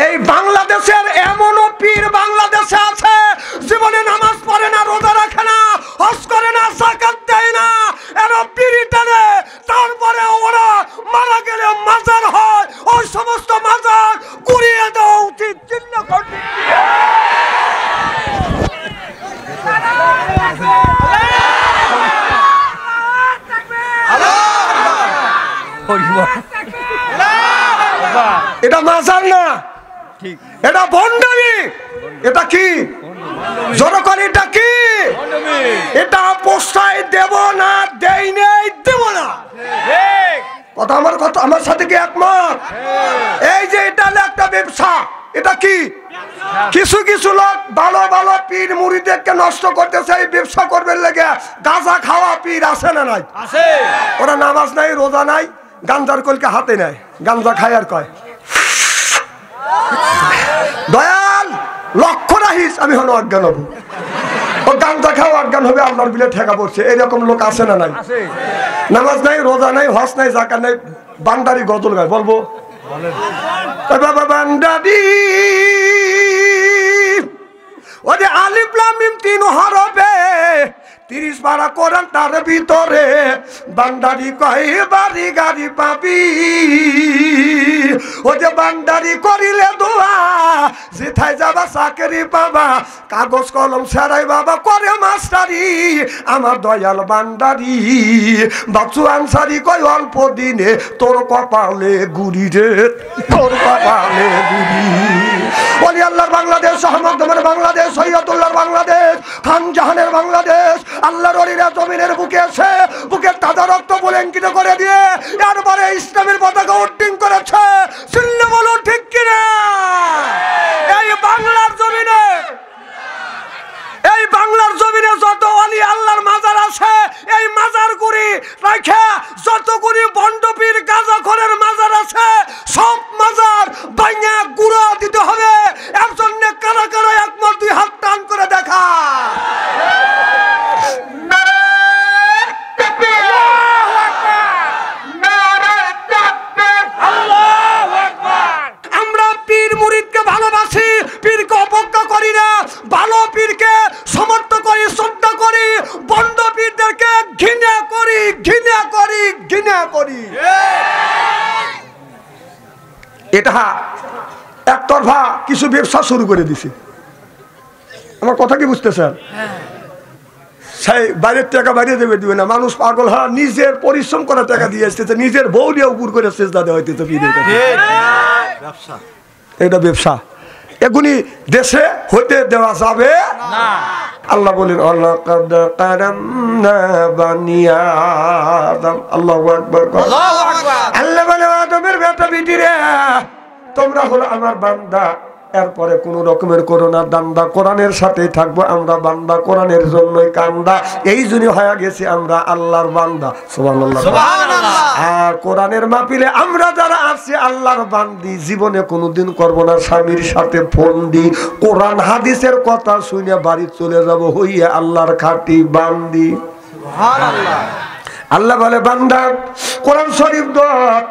এই বাংলাদেশের এমনও পীর বাংলাদেশে আছে জীবনে নামাজ পড়ে না, রোজা রাখে না, হজ করে না, যাকাত দেয় না, এরা বিড়ি টানে, তারপরে ওরা মারা গেলে মাজার হয়, ওই সমস্ত মাজার গুড়িয়ে দেওয়া উচিত। চিন্তা করতে এটা মাজার না, এটা ভণ্ডামি। এটা কি জনগণ, এটা কি? এটা পোস্টায় দেব না, দেই নেই, দেব না। কথা আমার সাথে কি একমত? এই যে এটা একটা ব্যবসা, এটা কি? কিছু কিছু লোক ভালো ভালো পীর মুরিদদেরকে নষ্ট করতেছে এই ব্যবসা করবে লেগে। গাঁজা খাওয়া পীর আছে না নাই? ওরা নামাজ নাই, রোজা নাই, গাঞ্জার কলকে হাতে নেয়, গাঞ্জা খায় আর কয় দয়াল লক্ষ্য রাখিস আমি হলো অজ্ঞান হবো। ও গাঞ্জা খাওয়া অজ্ঞান হবে, আল্লাহর বিলে ঠেকা পড়ছে। এরকম লোক আছে না নাই? নামাজ নাই, রোজা নাই, হজ নাই, যাকাত নাই, বান্দারি গজল গায়। বলবো বাবা বান্দারি ও যে আলিফ লাম মিম তিন হরফে 30 পারা কোরআন তার ভিতরে বান্দারি কয় বাড়ি গাড়ি পাবি। ও যে বান্দারি করিলে দোয়া যেথায় যাবা চাকরি পাবা, কাগজ কলম ছাড়াই বাবা করে মাস্টারি। আমার দয়াল বান্দারি বাচ্চু আনসারি কয় অল্প দিনে তোর কপালে গুড়ি রে, তোর কপালে গুড়ি। বলি আল্লাহর বাংলাদেশ, আহমদুল্লাহর বাংলাদেশ, সৈয়দুল্লাহর বাংলাদেশ, খান জাহানের বাংলাদেশ। আল্লাহর ওলিরা জমিনের বুকে এসে বুকের তাজা রক্ত বুলেঙ্কিত করে দিয়ে এরপরে ইসলামের পতাকা উড্ডীন করেছে। চিল্লে বলো ঠিক কিনা? এই বাংলার জমিনে, এই বাংলার জমিনে যত ওলি আল্লাহর মাজার আছে, এই মাজার গুড়ি রাখে যতগুলি বন্ডপীর গাঁজাখোরের মাজার আছে, সব মাজার ভাঙা গুঁড়া দিতে হবে। এর জন্য কারা কারা একমত? 2 হাত টান করে দেখা। আমরা পীর মুরিদকে ভালোবাসি, পীরকে অবজ্ঞা করি না, ভালো পীরকে সমর্থ করি, শ্রদ্ধা করি, বন্ড পীরদেরকে ঘৃণা করি, ঘৃণা করি, ঘৃণা করি। এটা একতরফা কিছু ব্যবসা শুরু করে দিছে। আমার কথা কি বুঝতেছেন? সেই বাইরের টাকা বাইরে দেবে দিবে না, মানুষ পাগল হয়, নিজের পরিশ্রম করা টাকা দিয়ে আসতেছে, নিজের বউ দিয়ে উপর করে সেজদা দেওয়া হইতেছে পীরের কাছে। এটা ব্যবসা, এগুলি দেশে হইতে দেওয়া যাবে না। আল্লাহ বলেন ওয়ালাকাদ কারামনা বানি আদম। আল্লাহু আকবার। আল্লাহ বলে আদমের বেটা বিটিরা তোমরা হলো আমার বান্দা। এরপরে কোন রকমের করোনা দান্দা, কোরআনের সাথেই থাকবো আমরা বান্দা, কোরআনের জন্যই কান্দা। এই জন্য হয়ে গেছি আমরা আল্লাহর বান্দা। সুবহানাল্লাহ, সুবহানাল্লাহ। আর কোরআনের মাহফিলে আমরা যারা আছি আল্লাহর বান্দি, জীবনে কোনোদিন করব না স্বামীর সাথে ফোন দি, কোরআন হাদিসের কথা শুনে বাড়ি চলে যাব হইয়া আল্লাহর খাঁটি বান্দি। সুবহানাল্লাহ। আল্লাহ বলে বান্দা কোরআন শরীফ দর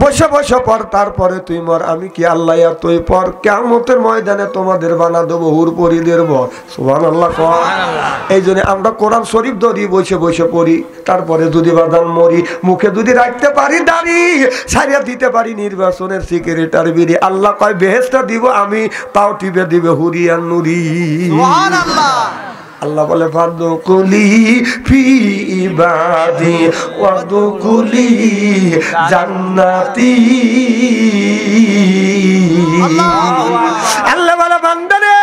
বসে বসে পর, তারপরে তুই মর। আমি কি আল্লাহ আর তুই পর, কিয়ামতের ময়দানে তোমাদের বানা দেবো হুরপরিদের বর। সুবহানাল্লাহ। এই জন্য আমরা কোরআন শরীফ ধরি, বসে বসে পড়ি। তারপরে যদি বাদান মরি, মুখে যদি রাখতে পারি দাড়ি, সারিয়া দিতে পারি নির্বাচনের সেক্রেটারি বিড়ি, আল্লাহ কয় বেহেশটা দিব আমি, পাও টিপে দিবে হুরিয়ান নুরি। সুবহানাল্লাহ। আল্লাহ বলে ফাদুকুলি ফি ইবাদি ওয়াদুকুলি জান্নাতি। আল্লাহ বলে বান্দারে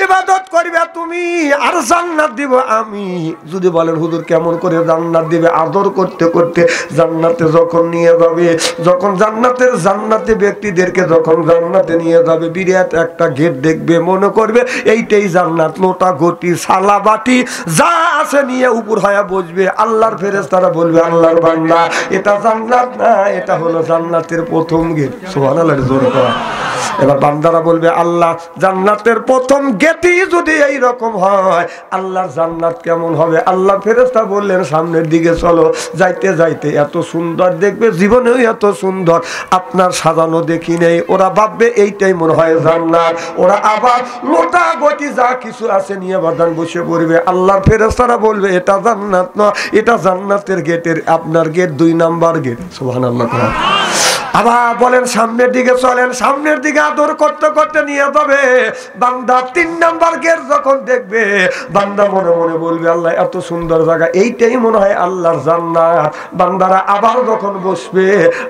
ইবাদত করবে তুমি আর জান্নাত দিব আমি। যদি বলেন হুজুর কেমন করে জান্নাত দিবে? আদর করতে করতে জান্নাতে যখন নিয়ে যাবে, যখন জান্নাতে ব্যক্তিদেরকে যখন জান্নাতে নিয়ে যাবে, বিরাট একটা গেট দেখবে, মনে করবে এইটাই জান্নাত। লোটা ঘটি সালা বাটি যা আছে নিয়ে উপর হয়ে বসবে। আল্লাহর ফেরেশতারা বলবে আল্লাহর বান্দা এটা জান্নাত না, এটা হলো জান্নাতের প্রথম গেট। সুবহানাল্লাহ। জোরে কর। এবার বান্দারা বলবে আল্লাহ জান্নাতের প্রথম গেটই যদি এই রকম হয় আল্লাহর জান্নাত কেমন হবে? আল্লাহ ফেরেশতা বললেন সামনের দিকে চলো। যাইতে যাইতে এত সুন্দর দেখবে, জীবনেও এত সুন্দর আপনার সাজানো দেখি নেই। ওরা ভাববে এইটাই মনে হয় জান্নাত। ওরা আবার লোটা গতি যা কিছু আছে নিয়ে বাদান বসে পড়বে। আল্লাহর ফেরেশতারা বলবে এটা জান্নাত না, এটা জান্নাতের গেটের আপনার গেট 2 নাম্বার গেট। সুবহানাল্লাহ। আবার বলেন সামনের দিকে চলেন, সামনের দিকে আদর করতে করতে নিয়ে যাবে। বান্দা 3 নাম্বার গেট যখন দেখবে বান্দা মনে মনে বলবে আল্লাহ এত সুন্দর জায়গা, এইটাই মনে হয় আল্লাহর জান্নাত। বান্দারা আবার যখন বসবে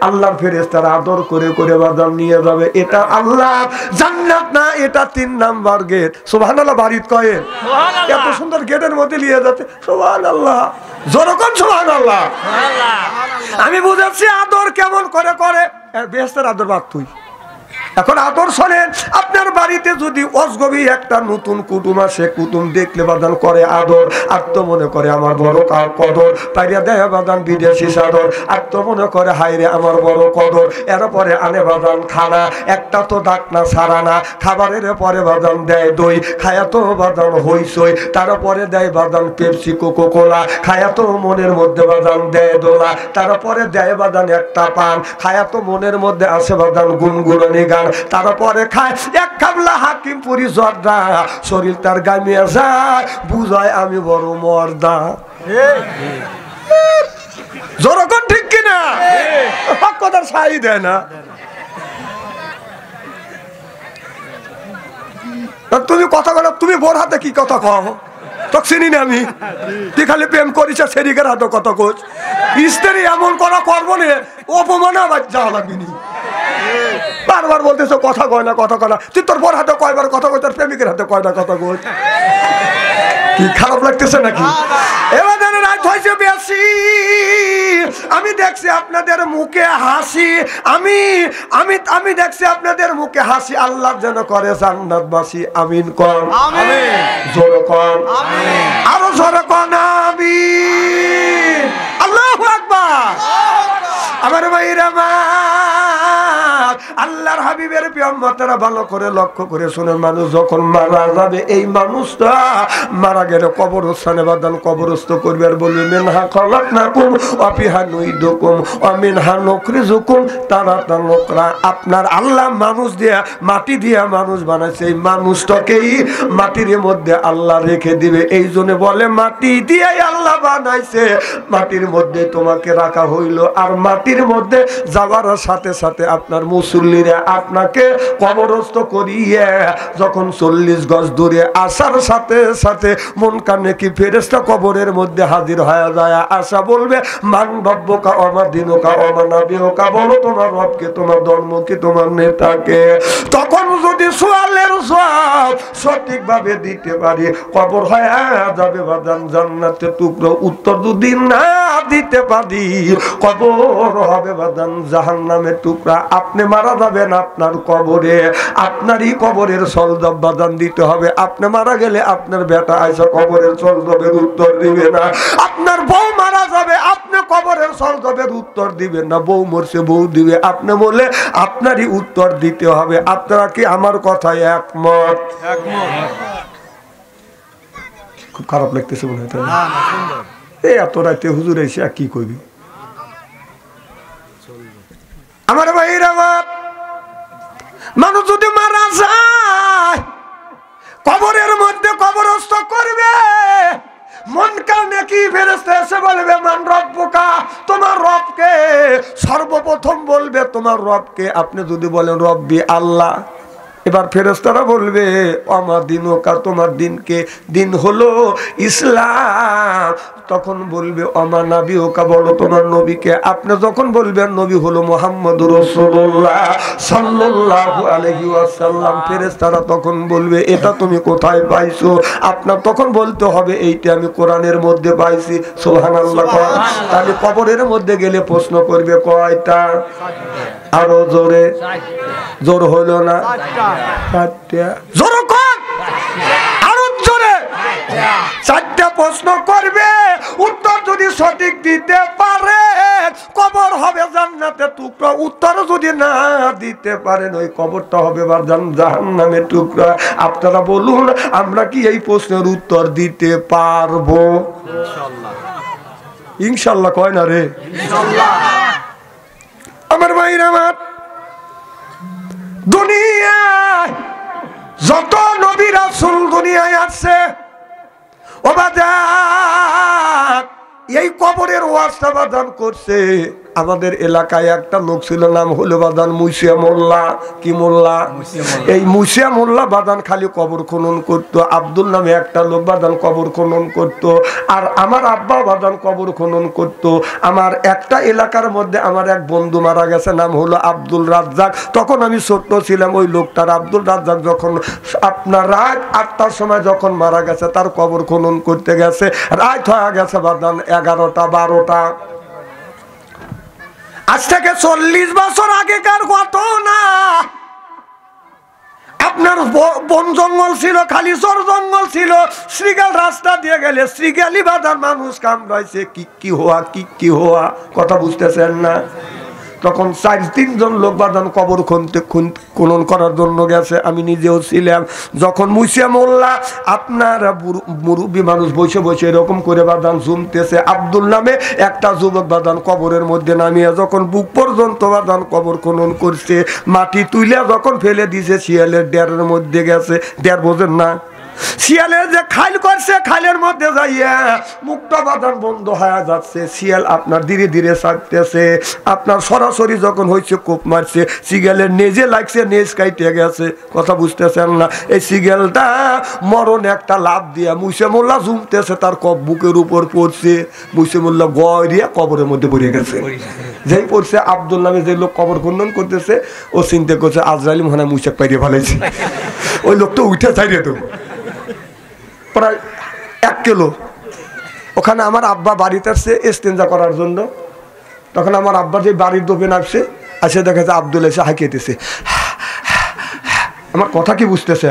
আল্লাহর ফেরেশতারা আদর করে করে বাদাম নিয়ে যাবে, এটা আল্লাহর জান্নাত না, এটা 3 নাম্বার গেট। সুবহানাল্লাহ। বাড়িত কয়েন এত সুন্দর গেটের মধ্যে নিয়ে যাচ্ছে। সুবহানাল্লাহ। যখন সুবহানাল্লাহ। আমি বুঝাচ্ছি আদর কেমন করে করে বেহেশতের আদর বাদ তুই। এখন আদর শোনেন, আপনার বাড়িতে যদি অজগবি একটা নতুন কুটুম আসে, কুটুম দেখলে বাদান করে আদর, আর তো মনে করে আমার বড় কদর, পাইয়া দেয় বাদান বিদেশি সাদর, আর তো মনে করে হাইরে আমার বড় কদর। এরপরে আনে বাদান খানা, একটা তো ডাকনা সারা না, খাবারের পরে বাদান দেয় দই, খায়া তো বাদান হইসই, তারপরে দেয় বাদান পেপসি কোকো কোলা, খায়া তো মনের মধ্যে বাদান দেয় দোলা, তারপরে দেয় বাদান একটা পান, খায়া তো মনের মধ্যে আসে বাদান গুনগুনানি গান, তারপরে খায় এক কামলা হাকিমপুরি জর্দা, শরীর তার গামিয়ে যায়, বুঝায় আমি বড় মর্দা। জোরকন ঠিক কিনা? কথার সাই দেয় না। তুমি কথা বলো, তুমি বোর হাতে কি কথা কও? তো চিনি না আমি, তুই খালি প্রেম করিস সেদিকের হাতে কথা কোচ। স্ত্রী এমন করা করবো না, অপমানা যাওয়া লাগবি। বারবার বলতেছ কথা কয় না, কথা কয় না। তুই তোর বোর হাতে কয়বার কথা কই, তোর প্রেমিকের হাতে কয়টা কথা কই? কি খারাপ লাগতেছে নাকি? এবার রাত হয়েছে বেশি, আমি দেখছি আপনাদের মুখে হাসি, আমি আমি আমি দেখছি আপনাদের মুখে হাসি। আল্লাহ যেন করে জান্নাতবাসী। আমিন কর। আমিন। জোরে কর। আমিন। আরো জোরে কর। আমিন। আল্লাহু আকবার। আমার ভাইরা আমার, আল্লাহর হাবিবের পেয়াম্মতেরা ভালো করে লক্ষ্য করে শুনে, মানুষ যখন মারা যাবে, এই মানুষটা মারা গেলে কবরস্থানে বাদান কবরস্থ করবে আর বলবে মিনহা খালাকনাকুম ওয়া ফিহা নুইদুকুম ওয়া মিনহা নুখরিজুকুম তারাতান উখরা। আপনার আল্লাহ মানুষ দিয়া, মাটি দিয়া মানুষ বানাইছে, এই মানুষটাকেই মাটির মধ্যে আল্লাহ রেখে দিবে। এই জন্য বলে মাটি দিয়েই আল্লাহ বানাইছে, মাটির মধ্যে তোমাকে রাখা হইল। আর মাটির মধ্যে যাওয়ার সাথে সাথে আপনার মুসল্লিরা আপনাকে কবরস্থ করিয়ে যখন 40 গজ দূরে আসার সাথে সাথে মন কানে কি ফেরেশতা কবরের মধ্যে হাজির হয়ে যায়। আশা বলবে মান রব্বুকা ওয়া মা দীনুকা ওয়া মা নাবিয়ুকা, বলো তোমার রবকে, তোমার ধর্ম কি, তোমার নেতাকে। তখন যদি সোয়ালের জবাব সঠিকভাবে দিতে পারি, কবর হয়ে যাবে বাদান জান্নাতের টুকরো। উত্তর যদি না দিতে পারি, কবর হবে বাদান জাহান্নামের টুকরা। আপনি মারা যাবেন আপনার কবরে, আপনারই কবরের সলজব বাদান দিতে হবে। আপনি মারা গেলে আপনার বেটা আইসা কবরের সলজবের উত্তর দিবে না। আপনার বউ মারা যাবে, আপনি কবরের সলজবের উত্তর দিবেন না। বউ মরছে, বউ দিবে। আপনি বললে আপনারই উত্তর দিতে হবে। আপনারা কি আমার কথায় একমত? খুব খারাপ লাগতেছে মনে হয়। এই এত রাতে হুজুর এসে কি কইবি? আমার ভাইরা, মানুষ যদি মারা যায় কবরের মধ্যে কবরস্থ করবে, মন কানে কি ফেরেশতা এসে বলবে মান রব্বুকা, তোমার রবকে। সর্বপ্রথম বলবে তোমার রবকে। আপনি যদি বলেন রব্বি আল্লাহ, এবার ফেরেশতারা বলবে আমার দিনুকা, তোমার দিনকে, দিন হলো ইসলাম। তখন বলবে আমার নাবিয়ুকা, বলো তোমার নবীকে। আপনি যখন বলবেন নবী হলো মুহাম্মদুর রাসূলুল্লাহ সাল্লাল্লাহু আলাইহি ওয়াসাল্লাম, ফেরেশতারা তখন বলবে এটা তুমি কোথায় পাইছো? আপনার তখন বলতে হবে এইটা আমি কোরআনের মধ্যে পাইছি। সুবহানাল্লাহ। তাহলে কবরের মধ্যে গেলে প্রশ্ন করবে কয়টা? আরো জোরে, জোর হলো না? জোর কর, আরো জোরে। 4টা প্রশ্ন করবে, উত্তর যদি সঠিক দিতে পারে কবর হবে জান্নাতের টুকরা, উত্তর যদি না দিতে পারেন ওই কবরটা হবে জাহান্নামের টুকরা। আপনারা বলুন আমরা কি এই প্রশ্নের উত্তর দিতে পারবো? ইনশাল্লাহ কয় না রে? আমার ভাইরা আমার, দুনিয়ায় যত নবী রাসূল দুনিয়ায় আসছে ও বাজার, এই কবরের ওয়াজটা বাদান করছে। আমাদের এলাকায় একটা লোক ছিল, নাম হলো বাদান মুসিয়া মোল্লা। কি মোল্লা? এই মুসিয়া মোল্লা বাদান খালি কবর খনন করতো। আব্দুল নামে একটা লোক বাদান কবর খনন করতো। আর আমার আব্বা বাদান কবর খনন করতো। আমার একটা এলাকার মধ্যে আমার এক বন্ধু মারা গেছে, নাম হলো আব্দুল রাজ্জাক। তখন আমি ছোট্ট ছিলাম। ওই লোকটার আব্দুল রাজ্জাক যখন আপনার রাত 8টার সময় যখন মারা গেছে, তার কবর খনন করতে গেছে, রাত হয়ে গেছে বাদান 11টা 12টা। আজ থেকে 40 বছর আগেকার ঘটনা। আপনার বন জঙ্গল ছিল, খালি চর জঙ্গল ছিল। শ্রীগাল রাস্তা দিয়ে গেলে শ্রীগালি বাঁধার মানুষ কামড়াইছে, কি হওয়া কথা বুঝতেছেন না? তখন 4-3 জন লোক বাঁধান কবর খনন করার জন্য গেছে। আমি নিজেও ছিলাম। যখন মুসিয়া মোল্লা আপনার মুরব্বী মানুষ বসে বসে এরকম করে বাঁধান জুমতেছে, আব্দুল নামে একটা যুবক বাঁধান কবরের মধ্যে নামিয়ে যখন বুক পর্যন্ত বাঁধান কবর খনন করছে, মাটি তুলে যখন ফেলে দিছে, শিয়ালের ডেরের মধ্যে গেছে। ডের বোঝেন না? শিয়ালের যে খাইল করছে, খাইলের মধ্যে যাইয়া মুখটা বাঁধান বন্ধ হয়ে যাচ্ছে। শিয়াল আপনার ধীরে ধীরে ছাড়তেছে। আপনার সরাসরি যখন হয়েছে কোপ মারছে, শিয়ালের নেজে লাগছে, নেজ কাইটে গেছে। কথা বুঝতেছেন না? এই শিয়ালটা মরণ একটা লাভ দিয়া মুসে মোল্লা জুমতেছে, তার বুকের উপর পড়ছে। মুসে মোল্লা গয় দিয়া কবরের মধ্যে পড়ে গেছে। যেই পড়ছে, আব্দুল নামে যে লোক কবর খনন করতেছে, ও চিন্তা করছে আজরাইল মনে হয় মুসাক পাইয়ে ফেলাইছে। ওই লোকটা উঠে চাইলে তো প্রায় 1 কিলো। ওখানে আমার আব্বা বাড়িতে আসছে ইস্তেঞ্জা করার জন্য। তখন আমার আব্বা যে বাড়ির দোকানে আসছে, আসে দেখা যাচ্ছে আব্দুল এসে হাঁকিয়েতেছে। আমার কথা কি বুঝতেছে?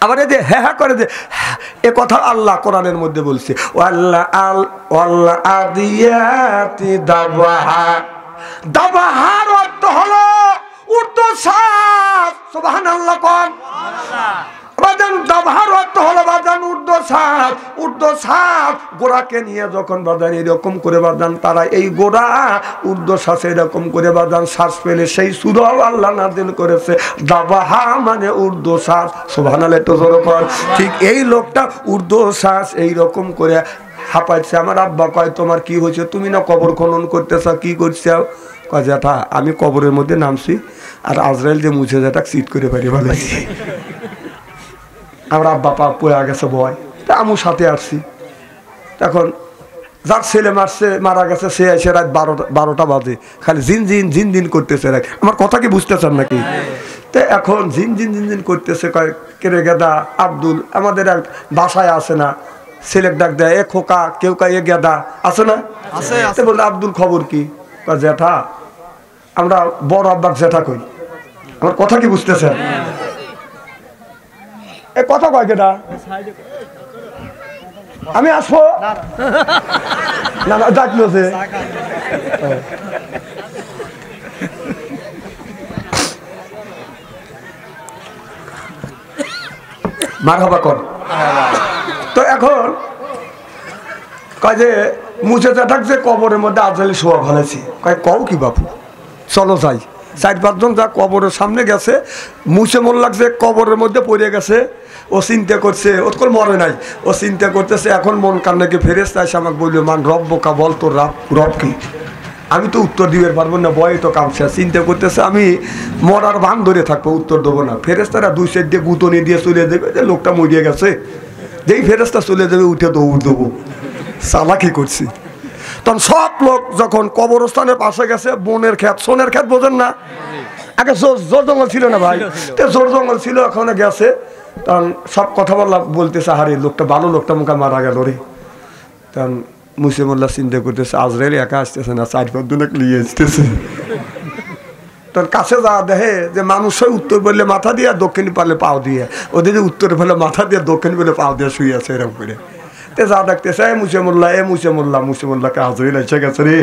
আবার এই যে হ্যাঁ করে যে এ কথা আল্লাহ কোরআনের মধ্যে বলছে, দাবাহার অর্থ হলো ঊর্ধ্বশ্বাস। সুবহানাল্লাহ কোন বাজান। দাবাহার অর্থ হলো বাজান ঊর্ধ্বশ্বাস। ঊর্ধ্বশ্বাস গোড়াকে নিয়ে যখন বাজান এরকম করে বাজান, তারা এই গোড়া ঊর্ধ্বশ্বাসে এরকম করে বাজান শ্বাস পেলে সেই সূরাও আল্লাহ নাযিল করেছে, দাবাহা মানে ঊর্ধ্বশ্বাস। সুবহানাল্লাহ তো জোরে কর। ঠিক এই লোকটা ঊর্ধ্বশ্বাস এইরকম করে হাঁপাইছে। আমার আব্বা কয় তোমার কি হয়েছে? তুমি না কবর খনন করতেছ, কি করছো? কয় জ্যাঠা আমি কবরের মধ্যে নামছি, আর আজরাইল যে মুছে যেটা চিট করে পারি ভালোছি। আমার আব্বা পা পড়ে গেছে ভয়, তা আমি সাথে আসছি। তখন যার ছেলে মারা গেছে, সে এসে রাত 12টা বাজে খালি জিন করতেছে। আমার কথা কি বুঝতেছেন নাকি? তো এখন জিন করতেছে। কয় কেরে গেদা আব্দুল আমাদের এক বাসায় আসে না, ছেলের ডাক দেয়, এ খোকা, কেউ কাই এ গেদা আছে না? বললো আব্দুল খবর কি? কয় জ্যাঠা আমরা বড় আব্বাক জ্যাঠা কই। আমার কথা কি বুঝতেছেন? এ কথা কয় কেটা? আমি আসবো না না ডাকলো যে মারহাবা কর। তো এখন কয় যে মুছে চাটাক যে কবরের মধ্যে আজরাইল শোয়া ফেলেছি। কয় কও কি বাপু, চলো যাই। 4-5 জন যা কবরের সামনে গেছে, মুছে মোল্লাক যে কবরের মধ্যে পড়ে গেছে, ও চিন্তা করছে, ওর কোনো মরে নাই, ও চিন্তা করতেছে এখন মন কান্নাকে ফেরেশতা এসে আমাকে বললো মান রব বোকা, বল তোর রব কি? আমি তো উত্তর দিতে পারবো না, বয়ে তো কামছে। চিন্তা করতেছে আমি মরার ভান ধরে থাকবো, উত্তর দেবো না। ফেরেশতারা 2 সাইড দিয়ে গুতনি দিয়ে চলে দেবে যে লোকটা মরিয়ে গেছে। যেই ফেরেশতা চলে যাবে উঠে দৌড় দেবো। চালাকি করছি। তখন সব লোক যখন কবরস্থানের পাশে গেছে, বনের ক্ষেত, সোনের ক্ষেত বোঝেন না? আগে জোর জঙ্গল ছিল না ভাই, তো জোর জঙ্গল ছিল, ওখানে গেছে। তখন সব কথা বলতেছে, হারে লোকটা ভালো, লোকটা মুখে মারা গেল রে। তখন মুসিমুল্লাহ চিন্তা করতেছে আজরাইল একা আসতেছে না, 4-5 জন নিয়ে আসতেছে। তোর কাছে যাওয়া দেখে যে মানুষ উত্তর বললে মাথা দিয়ে, দক্ষিণ পারলে পাও দিয়ে, ওদের যে উত্তর ফেলে মাথা দিয়ে, দক্ষিণ বলে পাও দিয়ে শুয়ে আছে এরকম করে। তে যা দেখতেছে মুছে মোল্লা কাজ হয়ে এসে গেছে রে,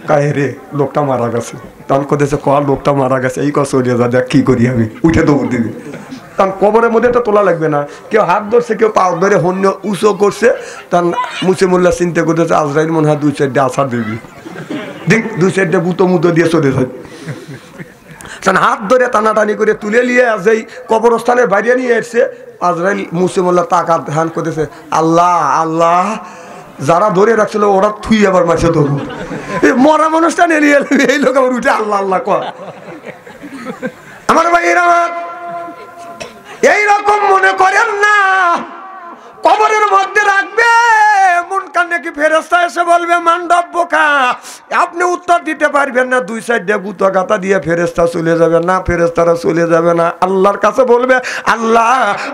কাহে রে লোকটা মারা গেছে। তখন কোথায় ক লোকটা মারা গেছে, এই কথা চলিয়ে যা, দেখ কি করি আমি, উঠে দৌড় দিবি। তখন কবরের মধ্যে তো তোলা লাগবে না, কেউ হাত ধরছে, কেউ পা ধরে হন্য উঁচু করছে। তখন মুছে মোল্লা চিন্তা করতেছে আজরাইল মনে হয় 2-4 আছাড় দিবি, দেখ 2-4 মুতো দিয়ে চলে যায়। হাত ধরে টানাটানি করে তুলে নিয়ে যেই কবরস্থানের বাইরে নিয়ে এসছে, আজরাইল মুছে মোল্লা তাকা ধ্যান করতেছে, আল্লাহ আল্লাহ, যারা ধরে রাখছিল ওরা থুই আবার মাসে ধরুন, মরা মানুষটা নিয়ে এই লোক আবার উঠে আল্লাহ আল্লাহ কর। আমার ভাইয়েরা এইরকম মনে করেন না, কবরের মধ্যে রাখবে মুনকার নাকি ফেরেশতা এসে বলবে মান্ডব বোকা, আপনি উত্তর দিতে পারবেন না, 2 সাইডে গুতো গাতা দিয়ে ফেরেশতা চলে যাবে না, ফেরেশতারা চলে যাবে না, আল্লাহর কাছে বলবে আল্লাহ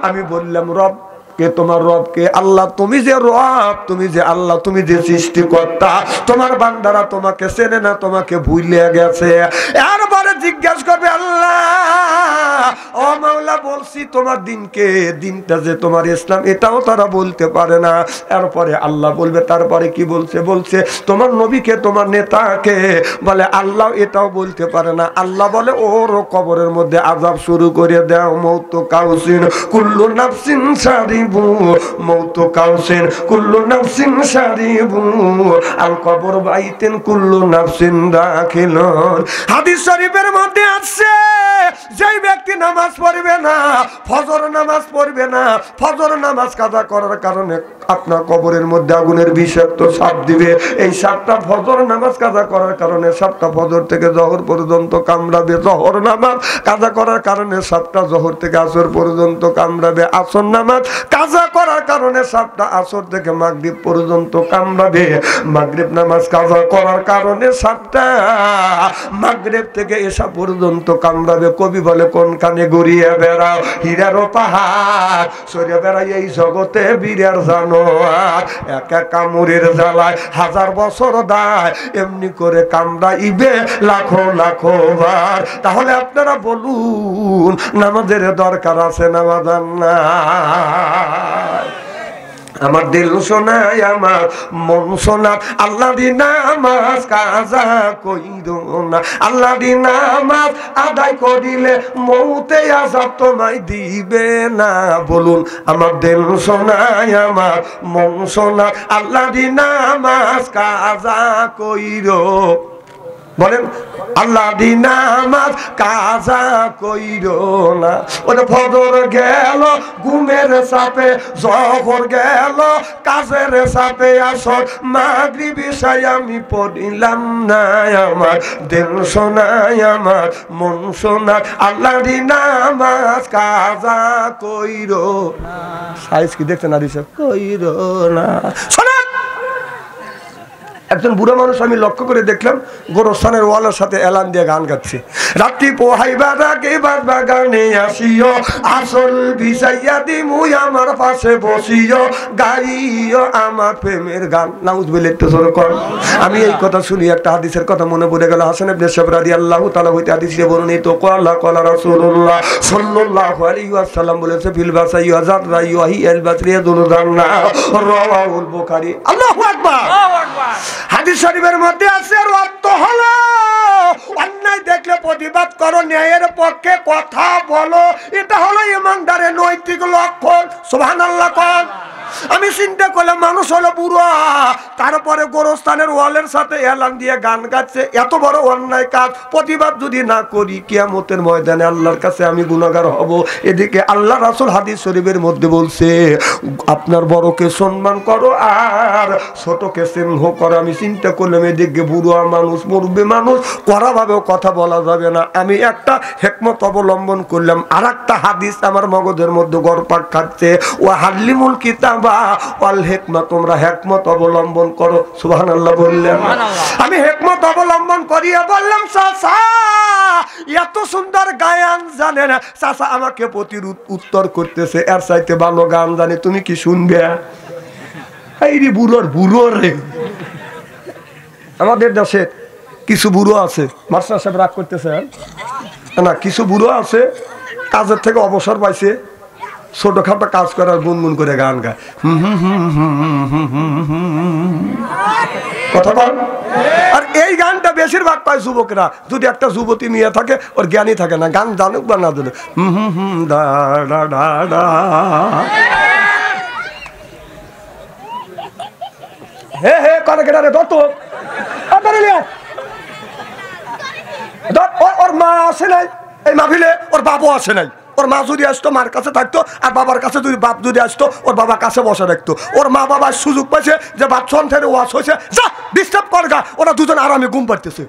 আমি বললাম রব কে, তোমার রব কে? আল্লাহ, তুমি যে রব, তুমি যে আল্লাহ, তুমি যে সৃষ্টিকর্তা, তোমার বান্দারা তোমাকে চেনে না, তোমাকে ভুলে গেছে। এরপরে জিজ্ঞাসা করবে আল্লাহ ও মাওলা বলছি তোমার দিনকে, দিনটা যে তোমার ইসলাম, এটাও তারা বলতে পারে না। এরপরে আল্লাহ বলবে তারপরে কি বলছে? বলছে তোমার নবীকে, তোমার নেতাকে, বলে আল্লাহ এটাও বলতে পারে না। আল্লাহ বলে ওর কবরের মধ্যে আযাব শুরু করে দাও, মৌত কাউসিন কুল্লু নাফসিন সারিবু, মৌত কাউসিন কুল্লু নাফসিন সারিবু, আল কবর বাইতেন কুল্লু নাফসিন দাখিলুন। হাদিস শরীফের মধ্যে আছে যেই ব্যক্তি নামাজ পড়বে না, ফজর নামাজ পড়বে না, ফজর নামাজ কাজা করার কারণে আপনার কবরের মধ্যে আগুনের বিষাক্ত সাপ দিবে। এই সাপটা ফজর নামাজ কাজা করার কারণে সাপটা ফজর থেকে জহর পর্যন্ত কামড়াবে, জহর নামাজ কাজা করার কারণে সাপটা জহর থেকে আসর পর্যন্ত কামড়াবে, আসর নামাজ কাজা করার কারণে সাপটা আসর থেকে মাগরিব পর্যন্ত কামড়াবে, মাগরিব নামাজ কাজা করার কারণে সাপটা মাগরিব থেকে এসা পর্যন্ত কামড়াবে। কবি বলে কোন কানে গড়িয়ে বেড়াও হীরারও পাহাড়, সরে বেড়াই এই জগতে বীরের জানোয়ার, এক এক কামড়ের জ্বালায় 1000 বছর দায়, এমনি করে কামড়াইবে লাখো লাখো বার। তাহলে আপনারা বলুন নামাজের দরকার আছে না বাজান না? আমার দিল শোনায়, আমার মন শোনায়, আল্লাহ দি নামাজ কাজা কইরো না, আল্লাহ দি নামাজ আদায় করিলে মৌতে আযাব তোমায় দিবে না। বলুন আমার দিল শোনায়, আমার মন শোনায়, আল্লাহ দি নামাজ কাজা কইরো, বলেন আল্লাহ দি নামাজ কাজা কইরো না। ওরে ফজর গেল ঘুমের চাপে, জহর গেল কাজের চাপে, আসর মাগরিব ইশায় আমি পড়িলাম না, আমার দিল শোনায়, আমার মন শোনায়, আল্লাহ দি নামাজ কাজা কইরো না। সাইজ কি দেখছেন আদি সাহেব? কইরো না। একজন বুড়ো মানুষ আমি লক্ষ্য করে দেখলাম গোরস্থানের ওয়ালের সাথে এলান দিয়ে গান গাচ্ছে, রাত্রি পোহাইবা রাগে বাগানে আসিও, আসল ভিসাইয়া দিমুই আমার পাশে বসিও, গাইও আমার প্রেমের গান। নাউজুবিল্লাহ, একটু জোরে কর। আমি এই কথা শুনি একটা হাদিসের কথা মনে পড়ে গেল। হাসান ইবনে সাবর রাদিয়াল্লাহু তাআলা হইতে হাদিসে বর্ণিত, ক্বালা ক্বালা রাসূলুল্লাহ সাল্লাল্লাহু আলাইহি ওয়াসাল্লাম বলেছে, ফিল বাসাই ওয়াজাত রাইহি আল বাসরি দুরদান্না, রাওয়াহুল বুখারী। আল্লাহু আকবার, আল্লাহু আকবার। হাদিস শরীফের মধ্যে আছে অর্থ হলো অন্যায় দেখলে প্রতিবাদ করো, ন্যায়ের পক্ষে কথা বলো, এটা হলো ইমানদারের নৈতিক লক্ষণ। সুবহানাল্লাহ কোন। আমি চিন্তা করলাম মানুষ হলো বুড়ো, তারপরে গোরস্থানের ওয়ালের সাথে এলান দিয়ে গান গাচ্ছে, এত বড় অন্যায় কাজ প্রতিবাদ যদি না করি কিয়ামতের ময়দানে আল্লাহর কাছে আমি গুনাহগার হব। এদিকে আল্লাহ রাসূল হাদিস শরীফের মধ্যে বলছে আপনার বড়কে সম্মান করো আর ছোটকে স্নেহ করো। আমি চিন্তা করলাম এদিকে বুড়ো মানুষ, মুরব্বী মানুষ, কড়াভাবেও কথা বলা যাবে না। আমি একটা হিকমত অবলম্বন করলাম, আর একটা হাদিস আমার মগজের মধ্যে গড়পাক খাচ্ছে, ও হাল্লিমুল কিতাব ওয়াল হিকমত, তোমরা হিকমত অবলম্বন করো। সুবহানাল্লাহ বললেন। আমি হিকমত অবলম্বন করিয়া বললাম চাচা এত সুন্দর গান জানে না। চাচা আমাকে উত্তর করতেছে এর চাইতে ভালো গান জানে, তুমি কি শুনবে? এই রে বুড়োর বুড়ো রে। আমাদের দেশে কিছু বুড়ো আছে, মাস্টার সাহেব রাগ করতেছে না, কিছু বুড়ো আছে কাজের থেকে অবসর পাইছে, ছোটখাটো কাজ করার গুনগুন করে গান গায়, কথা বল। আর এই গানটা বেশিরভাগ পায় যুবকরা। যদি একটা যুবতী মেয়ে থাকে, ওর জ্ঞানই থাকে না, গান জানুক বা না জানুক, দা ডা ডা ডা, হে হে করে কেটে রে দত্ত, ওর মা আসে নাই এই মাহফিলে, ওর বাবু আসে নাই। ওর মা যদি আসতো মার কাছে থাকতো, আর বাবার কাছে যদি বাপ যদি আসতো ওর বাবা কাছে বসে রাখতো। ওর মা বাবার সুযোগ পাইছে যে বাপ সন্তানে ওয়াশ হয়েছে, যা ডিস্টার্ব কর গা, ওরা দুজন আরামে ঘুম পাড়তেছে।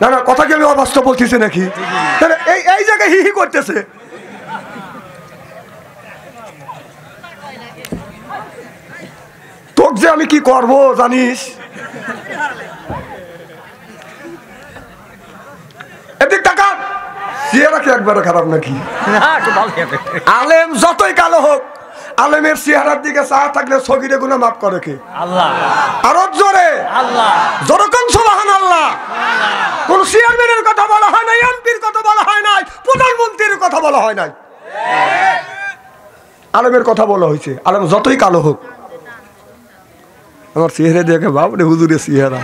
না না, কথা কি আমি অবাস্তব বলতেছি নাকি? এই এই জায়গায় হি হি করতেছে। তোকে যে আমি কি করবো জানিস? এদিক টাকা চেহারা কি একবারে খারাপ নাকি? আলেম যতই কালো হোক, আলেমের চেহারার দিকে চা থাকলে সগিরে গুনাহ মাফ করে কে? আল্লাহ। আরো জোরে আল্লাহ, জোরকম সুবহানাল্লাহ। কোন চেয়ারম্যানের কথা বলা হয় নাই, এমপির কথা বলা হয় নাই, প্রধানমন্ত্রীর কথা বলা হয় নাই, আলেমের কথা বলা হয়েছে। আলেম যতই কালো হোক। আমার চেহারা দেখে বাবরে হুজুরের চেহারা,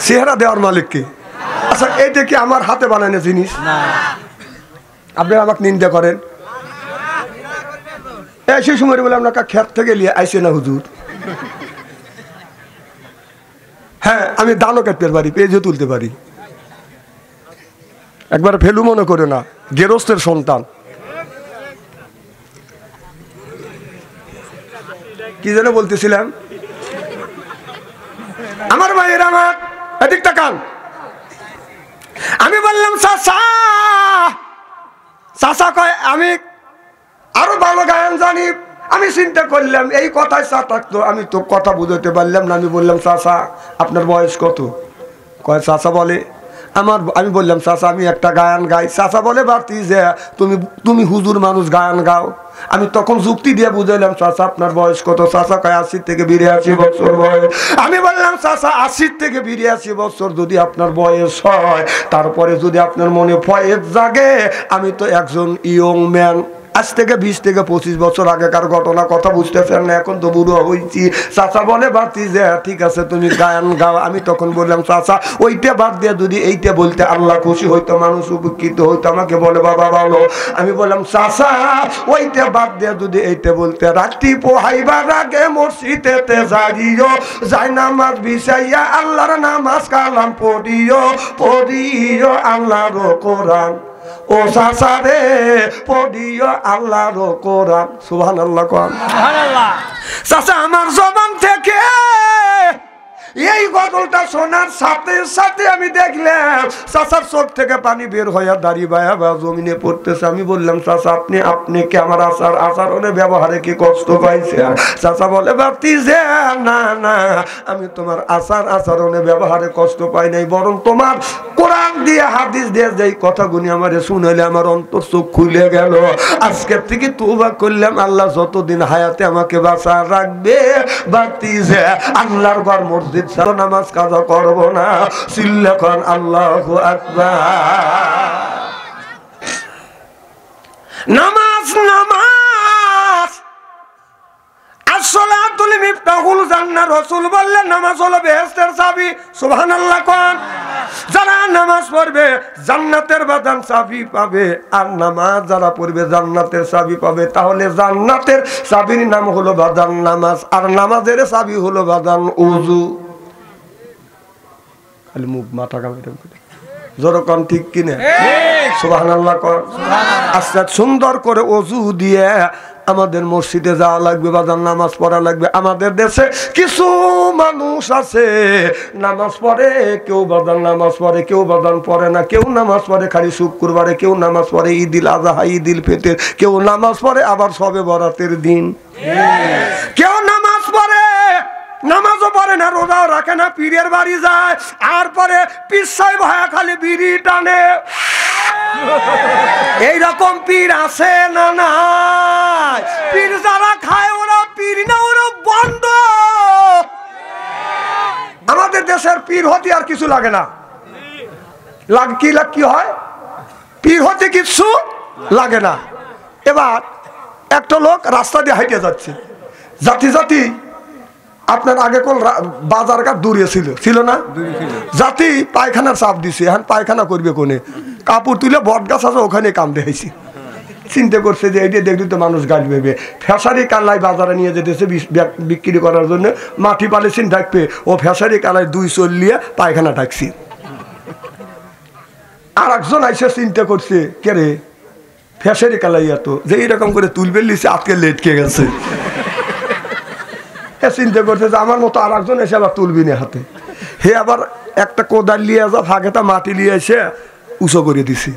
চেহারা দেওয়ার মালিক কে? আচ্ছা, এইটা কি আমার হাতে বানানো জিনিস? আপনি আমাকে নিন্দা করেন, সেই সময় বলে আপনাকে ক্ষেত থেকে নিয়ে আইসে না হুজুর। হ্যাঁ, আমি দানও কাটতে পারি, পেজও তুলতে পারি, একবার ফেলু মনে করে না, গেরস্তের সন্তান। কি যেন বলতেছিলাম? আমার ভাইয়ের আমার এদিক তাকান। আমি বললাম চাচা, চাচা কয় আমি আরো ভালো গান জানি। আমি চিন্তা করলাম এই কথায় চা থাকতো, আমি তো কথা বুঝাতে পারলাম না। আমি বললাম চাচা আপনার বয়স কত? কয় চাচা বলে আমার, আমি বললাম চাচা আমি একটা গান গাই। চাচা বলে বাতি যে তুমি হুজুর মানুষ গান গাও। আমি তখন যুক্তি দিয়ে বুঝাইলাম চাচা আপনার বয়স কত? চাচা কয় 80 থেকে 82 বছর বয়স। আমি বললাম চাচা 80 থেকে 82 বছর যদি আপনার বয়স হয়, তারপরে যদি আপনার মনে ফয়েজ জাগে, আমি তো একজন ইয়ং ম্যান। আজ থেকে 20 থেকে 25 বছর আগেকার ঘটনা, কথা বুঝতেছেন না, এখন তো বুড়ো হয়েছি। চাচা বলে বাতি যে ঠিক আছে তুমি গান গাও। আমি তখন বললাম চাচা ওইটা বাদ দিয়ে যদি এইটা বলতে আল্লাহ খুশি হইতো, মানুষ উপকৃত হইতো। আমাকে বলে বাবা বলো। আমি বললাম চাচা ওইটা বাদ দিয়ে যদি এইটা বলতে, রাত্রি পোহাইবার আগে মসজিদেতে যাইও, যাই নামাজ বিছাইয়া আল্লাহর নামাজ কালাম পড়িও, পড়িও আল্লাহর কোরআন। ও চাচা রে পড়িও আল্লাহর কোরআন। সুবহানাল্লাহ কোন সুবহানাল্লাহ। চাচা আমার জবান থেকে এই গজলটা শোনার সাথে সাথে আমি দেখলাম চাচার চোখ থেকে পানি বের হইয়া দাড়ি বায়া বা জমিনে পড়তেছে। আমি বললাম চাচা আপনি কি আমার আচরণে ব্যবহারে কি কষ্ট পাইছেন? চাচা বলে বাতি যে না না, আমি তোমার আচরণে ব্যবহারে কষ্ট পাই নাই, বরং তোমার কোরআন দিয়ে হাদিস দিয়ে যেই কথাগুলি আমারে শুনাইলে আমার অন্তর চোখ খুলে গেল। আজকের থেকে তওবা করলাম, আল্লাহ যতদিন হায়াতে আমাকে বাঁচা রাখবে, বাতি যে আল্লাহর ঘর মসজিদ নামাজ কাজা করব না। চিল্লা কোন আল্লাহু আকবার। নামাজ নামাজ আসসালাতুল মিফতাহুল জান্নাহ। রাসূল বললেন নামাজ হলো বেহেশতের চাবি। সুবহানাল্লাহ কোন। যারা নামাজ পড়বে জান্নাতের বাগান চাবি পাবে, আর নামাজ যারা পড়বে জান্নাতের চাবি পাবে। তাহলে জান্নাতের চাবির নাম হলো বাদান নামাজ, আর নামাজের চাবি হলো বাদান ওযু। খালি মুখ মাথা কামাইতে যেরকম ঠিক কিনা? সুবহানাল্লাহ কোন। আচ্ছা সুন্দর করে ওযু দিয়ে আমাদের মসজিদে যাওয়া লাগবে, বাজার নামাজ পড়া লাগবে। আমাদের দেশে কিছু মানুষ আছে নামাজ পড়ে, কেউ বাজার নামাজ পড়ে, কেউ বাজার পড়ে না। কেউ নামাজ পড়ে খালি শুক্রবারে, কেউ নামাজ পড়ে ঈদুল আযহা ঈদুল ফিতর, কেউ নামাজ পড়ে আবার শবে বরাতের দিন, কেউ নামাজ পড়ে নামাজও পড়ে না, রোজাও রাখে না, পীরের বাড়ি যায় আর পরে পিছাই ভয়া খালি বিড়ি টানে। এইরকম পীর আছে না নাই? পীর যারা খায় ওরা পীর না, ওরা বন্ধ। আমাদের দেশের পীর হতে আর কিছু লাগে না। কি হয়, পীর হতে কিছু লাগে না। এবার একটা লোক রাস্তা দিয়ে হাইটে যাচ্ছে, জাতি জাতি আপনার আগে কোন বাজার ঘাট দূরে ছিল না, জাতি পায়খানার চাপ দিছে, এখন পায়খানা করবে কোনে, কাপড় তুলে বট গাছ আছে ওখানে কাম দেখাইছি। চিন্তা করছে যে এইটা দেখলি তো মানুষ গাছ বেবে, ফ্যাশারি কালাই বাজারে নিয়ে যেতেছে বিক্রি করার জন্য, মাটি পালিসিন ঢাকবে, ও ফ্যাশারি কালাই 2 চল্লিয়ে পায়খানা ঢাকছি। আর একজন আইসে চিন্তা করছে কে রে ফ্যাশারি কালাই এত যে এইরকম করে তুলবে লিছে, আজকে লেটকে গেছে। চিন্তা করছে যে আমার মতো আর একজন এসে আবার তুলবি না হাতে, হে আবার একটা কোদাল নিয়ে যা ফাঁকেটা মাটি নিয়ে এসে উঁচু করে দিছে।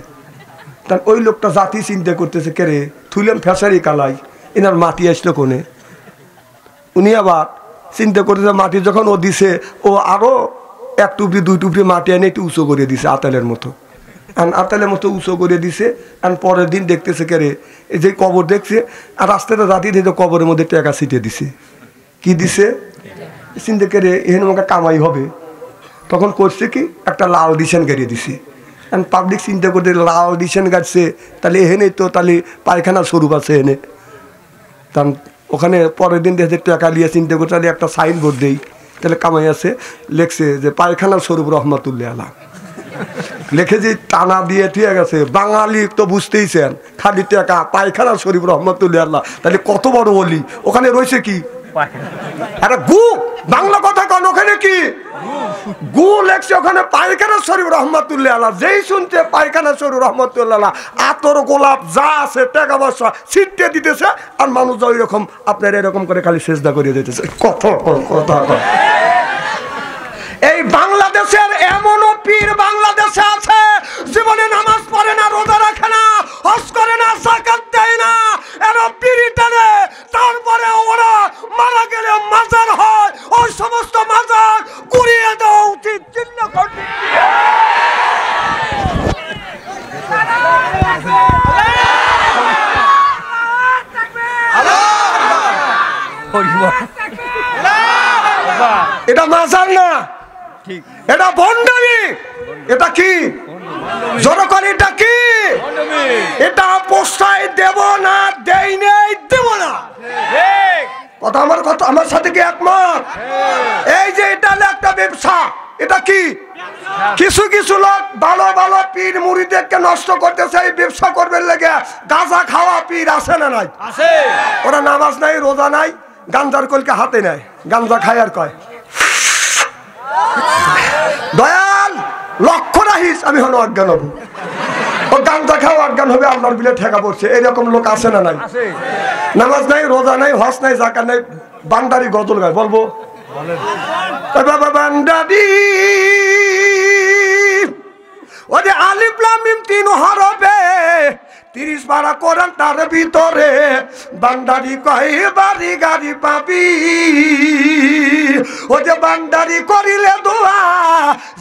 তার ওই লোকটা জাতি চিন্তা করতেছে কে রে থুইলাম ফ্যাশারি কালাই, এনার মাটি আসলো কোনে। উনি আবার চিন্তা করতেছে মাটি যখন ও দিছে, ও আরো 1 টুকরি 2 টুকরি মাটি এনে একটু উঁচু করে দিছে, আতালের মতো উঁচু করে দিছে। আর পরের দিন দেখতেছে কে রে এই যে কবর দেখছে, আর রাস্তাটা জাতি দিয়ে কবরের মধ্যে টাকা ছিটিয়ে দিছে। কি দিছে চিন্তা করে এখানে আমাকে কামাই হবে, তখন করছে কি একটা লাল ডিসাইন গাড়িয়ে দিছে। পাবলিক চিন্তা করতে লাল ডিসাইন গাড়ছে, তাহলে এখানে তো তাহলে পায়খানার স্বরূপ আছে এনে। কারণ ওখানে পরের দিন দেখছে টাকা নিয়ে চিন্তা করতে তাহলে একটা সাইনবোর্ড দেই, তাহলে কামাই আছে। লেখছে যে পায়খানার স্বরূপ রহমাতুল্লাহ আলাহ, লেখে যে টানা দিয়ে ঠিক আছে। বাঙালি তো বুঝতেইছেন, খালি টাকা পায়খানার স্বরূপ রহমাতুল্লাহ আল্লাহ, তাহলে কত বড় বলি। ওখানে রয়েছে কি আরে গু, বাংলা কথা কন, ওখানে কি গু লেখছে, ওখানে পায়খানা শরীফ রহমাতুল্লাহ আলাহ। যেই শুনছে পায়খানা শরীফ রহমাতুল্লাহ আলাহ, আতর গোলাপ যা আছে টাকা পয়সা ছিটতে দিতেছে, আর মানুষ ওই রকম আপনার এরকম করে খালি সেজদা করিয়ে দিতেছে। কথা এই বাংলাদেশের এমনও পীর বাংলাদেশে আছে, জীবনে নামাজ পড়ে না, রোজা রাখে না, হজ করে না, যাকাত দেয় না, এরা বিড়ি টানে, তারপরে ওরা মারা গেলে মাজার হয়। ওই সমস্ত মাজার গুড়িয়ে দেওয়া উচিত। চিহ্ন করতে এটা মাজার না, এটা ভণ্ডামি। এটা কি জনগণ, এটা কি, এটা পোস্টায় দেব না, দেই নেই, দেব না। কথা আমার সাথে কি একমত? এই যে এটা একটা ব্যবসা, এটা কি কিছু কিছু লোক ভালো ভালো পীর মুরিদদেরকে নষ্ট করতেছে এই ব্যবসা করবে লেগে। গাঁজা খাওয়া পীর আছে না নাই? ওরা নামাজ নাই, রোজা নাই, গাঞ্জার কলকে হাতে নেয়, গাঞ্জা খায় আর কয় দয়াল লক্ষ্য রাখিস আমি হলো অজ্ঞান হব। ও গাঞ্জা খাওয়া অজ্ঞান হবে, আল্লাহর বিলে ঠেকা পড়ছে। এরকম লোক আছে না নাই? নামাজ নাই, রোজা নাই, হজ নাই, জাকাত নাই, বান্দারি গজল গায়। বলবো বাবা বান্দারি ও যে আলিফ লাম মিম 3 হরফে 30 পারা কোরআন তার ভিতরে, বান্দারি কয় বাড়ি গাড়ি পাবি। ও যে বান্দারি করিলে দোয়া,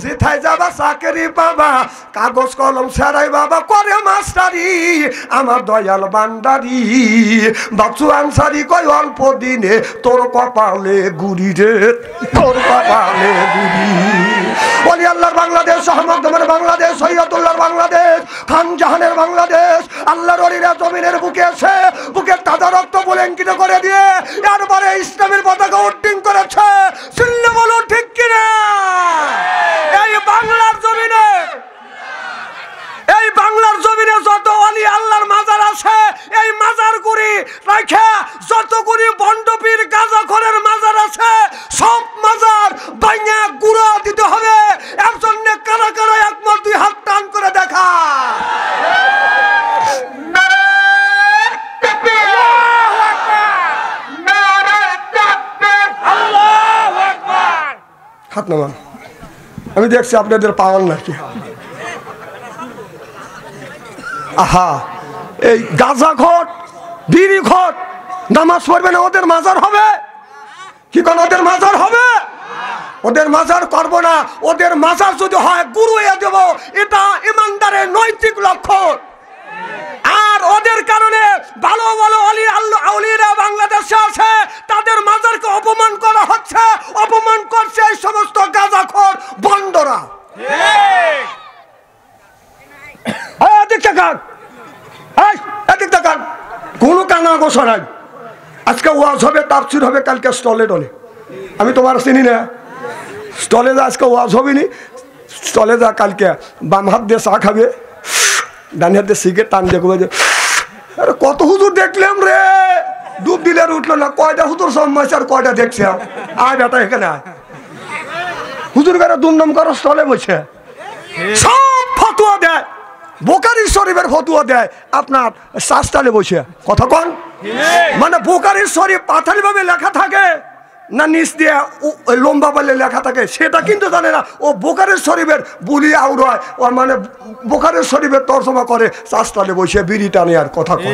যেথায় যাবা চাকরি পাবা, কাগজ কলম ছাড়াই বাবা করে মাস্টারি। আমার দয়াল বান্দারি বাচ্চু আনসারি কয় অল্প দিনে তোর কপালে গুড়ি রে, তোর কপালে গুড়ি। ওলি আল্লাহর বাংলাদেশ, আহমদুল্লাহর বাংলাদেশ, সৈয়দুল্লাহর বাংলাদেশ, খান জাহানের বাংলাদেশ, আল্লাহর ওলিরা জমিনের বুকে এসে বুকের তাজা রক্ত বুলেঙ্কিত করে দিয়ে এরপরে ইসলামের পতাকা উড্ডীন করেছে। চিল্লে বলো ঠিক কিনা? এই বাংলার জমিনে, এই বাংলার জমিনে যত ওলি আল্লাহর মাজার আছে, এই মাজার গুড়ি রাখে যতগুলি বন্ডপীর গাঁজাখোরের মাজার আছে, সব মাজার ভাঙা গুঁড়া দিতে হবে। এর জন্য কারা কারা একমত 2 হাত টান করে দেখা। হাত নামান, আমি দেখছি আপনাদের পাওয়ার নাকি। আহা, এই গাঁজা ঘট, বিড়ি ঘট নামাজ পড়বে না, ওদের মাজার হবে কি? কোন ওদের মাজার হবে? ওদের মাজার করবো না। ওদের মাজার যদি হয় গুরুয়ে দেব, এটা ইমানদারের নৈতিক লক্ষণ। আর ওদের কারণে ভালো ভালো অলি আউলিরা বাংলাদেশে আছে, তাদের মাজারকে অপমান করা হচ্ছে, অপমান করছে এই সমস্ত গাঁজাখোর বন্ডরা। দেখান, এদিক দেখান, কোনো কানা গোসা নাই। আজকে ওয়াজ হবে, তাফসীর হবে, কালকে স্টলে টলে। আমি তোমার চিনি না, স্টলে যা আজকে ওয়াজ হবে নি, স্টলে যা কালকে বাম হাত দিয়ে চা খাবে, ডান হাত দিয়ে সিগারেট টান দেখবে যে আরে কত হুজুর দেখলাম রে, ডুব দিলে আর উঠলো না, কয়টা হুজুর সম্মাইছে আর কয়টা দেখছে। আয় বেটা এখানে আয়, হুজুর করে দুমদম করো, স্টলে বসে সব ফতুয়া দেয়, বুখারী শরীফের ফতুয়া দেয় আপনার শাস্তালে বসে। কথা কন, মানে বুখারী শরীফ পাথারি ভাবে লেখা থাকে না নিচ দিয়ে লম্বা বলে লেখা থাকে সেটা কিন্তু জানে না। ও বুখারী শরীফের বুলি আউড়ায়, ও মানে বুখারী শরীফের তর্জমা করে শাস্তালে বসে বিড়ি টানে আর কথা কন।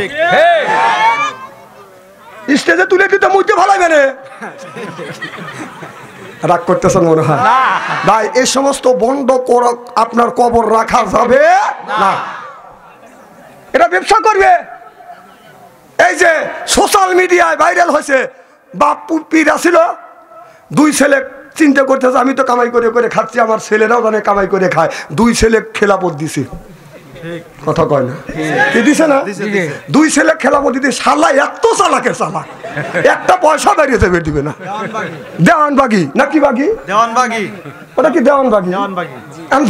স্টেজে তুলে দিতে মুইতে ভালো মানে রাগ করতেছেন মনে হয় ভাই। এই সমস্ত বন্ধ করা আপনার কবর রাখা যাবে না, এটা ব্যবসা করবে। এই যে সোশ্যাল মিডিয়ায় ভাইরাল হয়েছে, বাপু পীর ছিল, দুই ছেলে চিন্তা করতেছে আমি তো কামাই করে করে খাচ্ছি, আমার ছেলেরাও জানে কামাই করে খায়, দুই ছেলে খেলাপথ দিছে। কথা কয় না, কি দিছে না? দুই ছেলে খেলাপথ দিতে, শালা এত চালাকে চালাক, একটা পয়সা বেরিয়ে যাবে দিবে না। দেওয়ানবাগি না কি বাগি, দেওয়ানবাগি, ওটা কি দেওয়ানবাগি?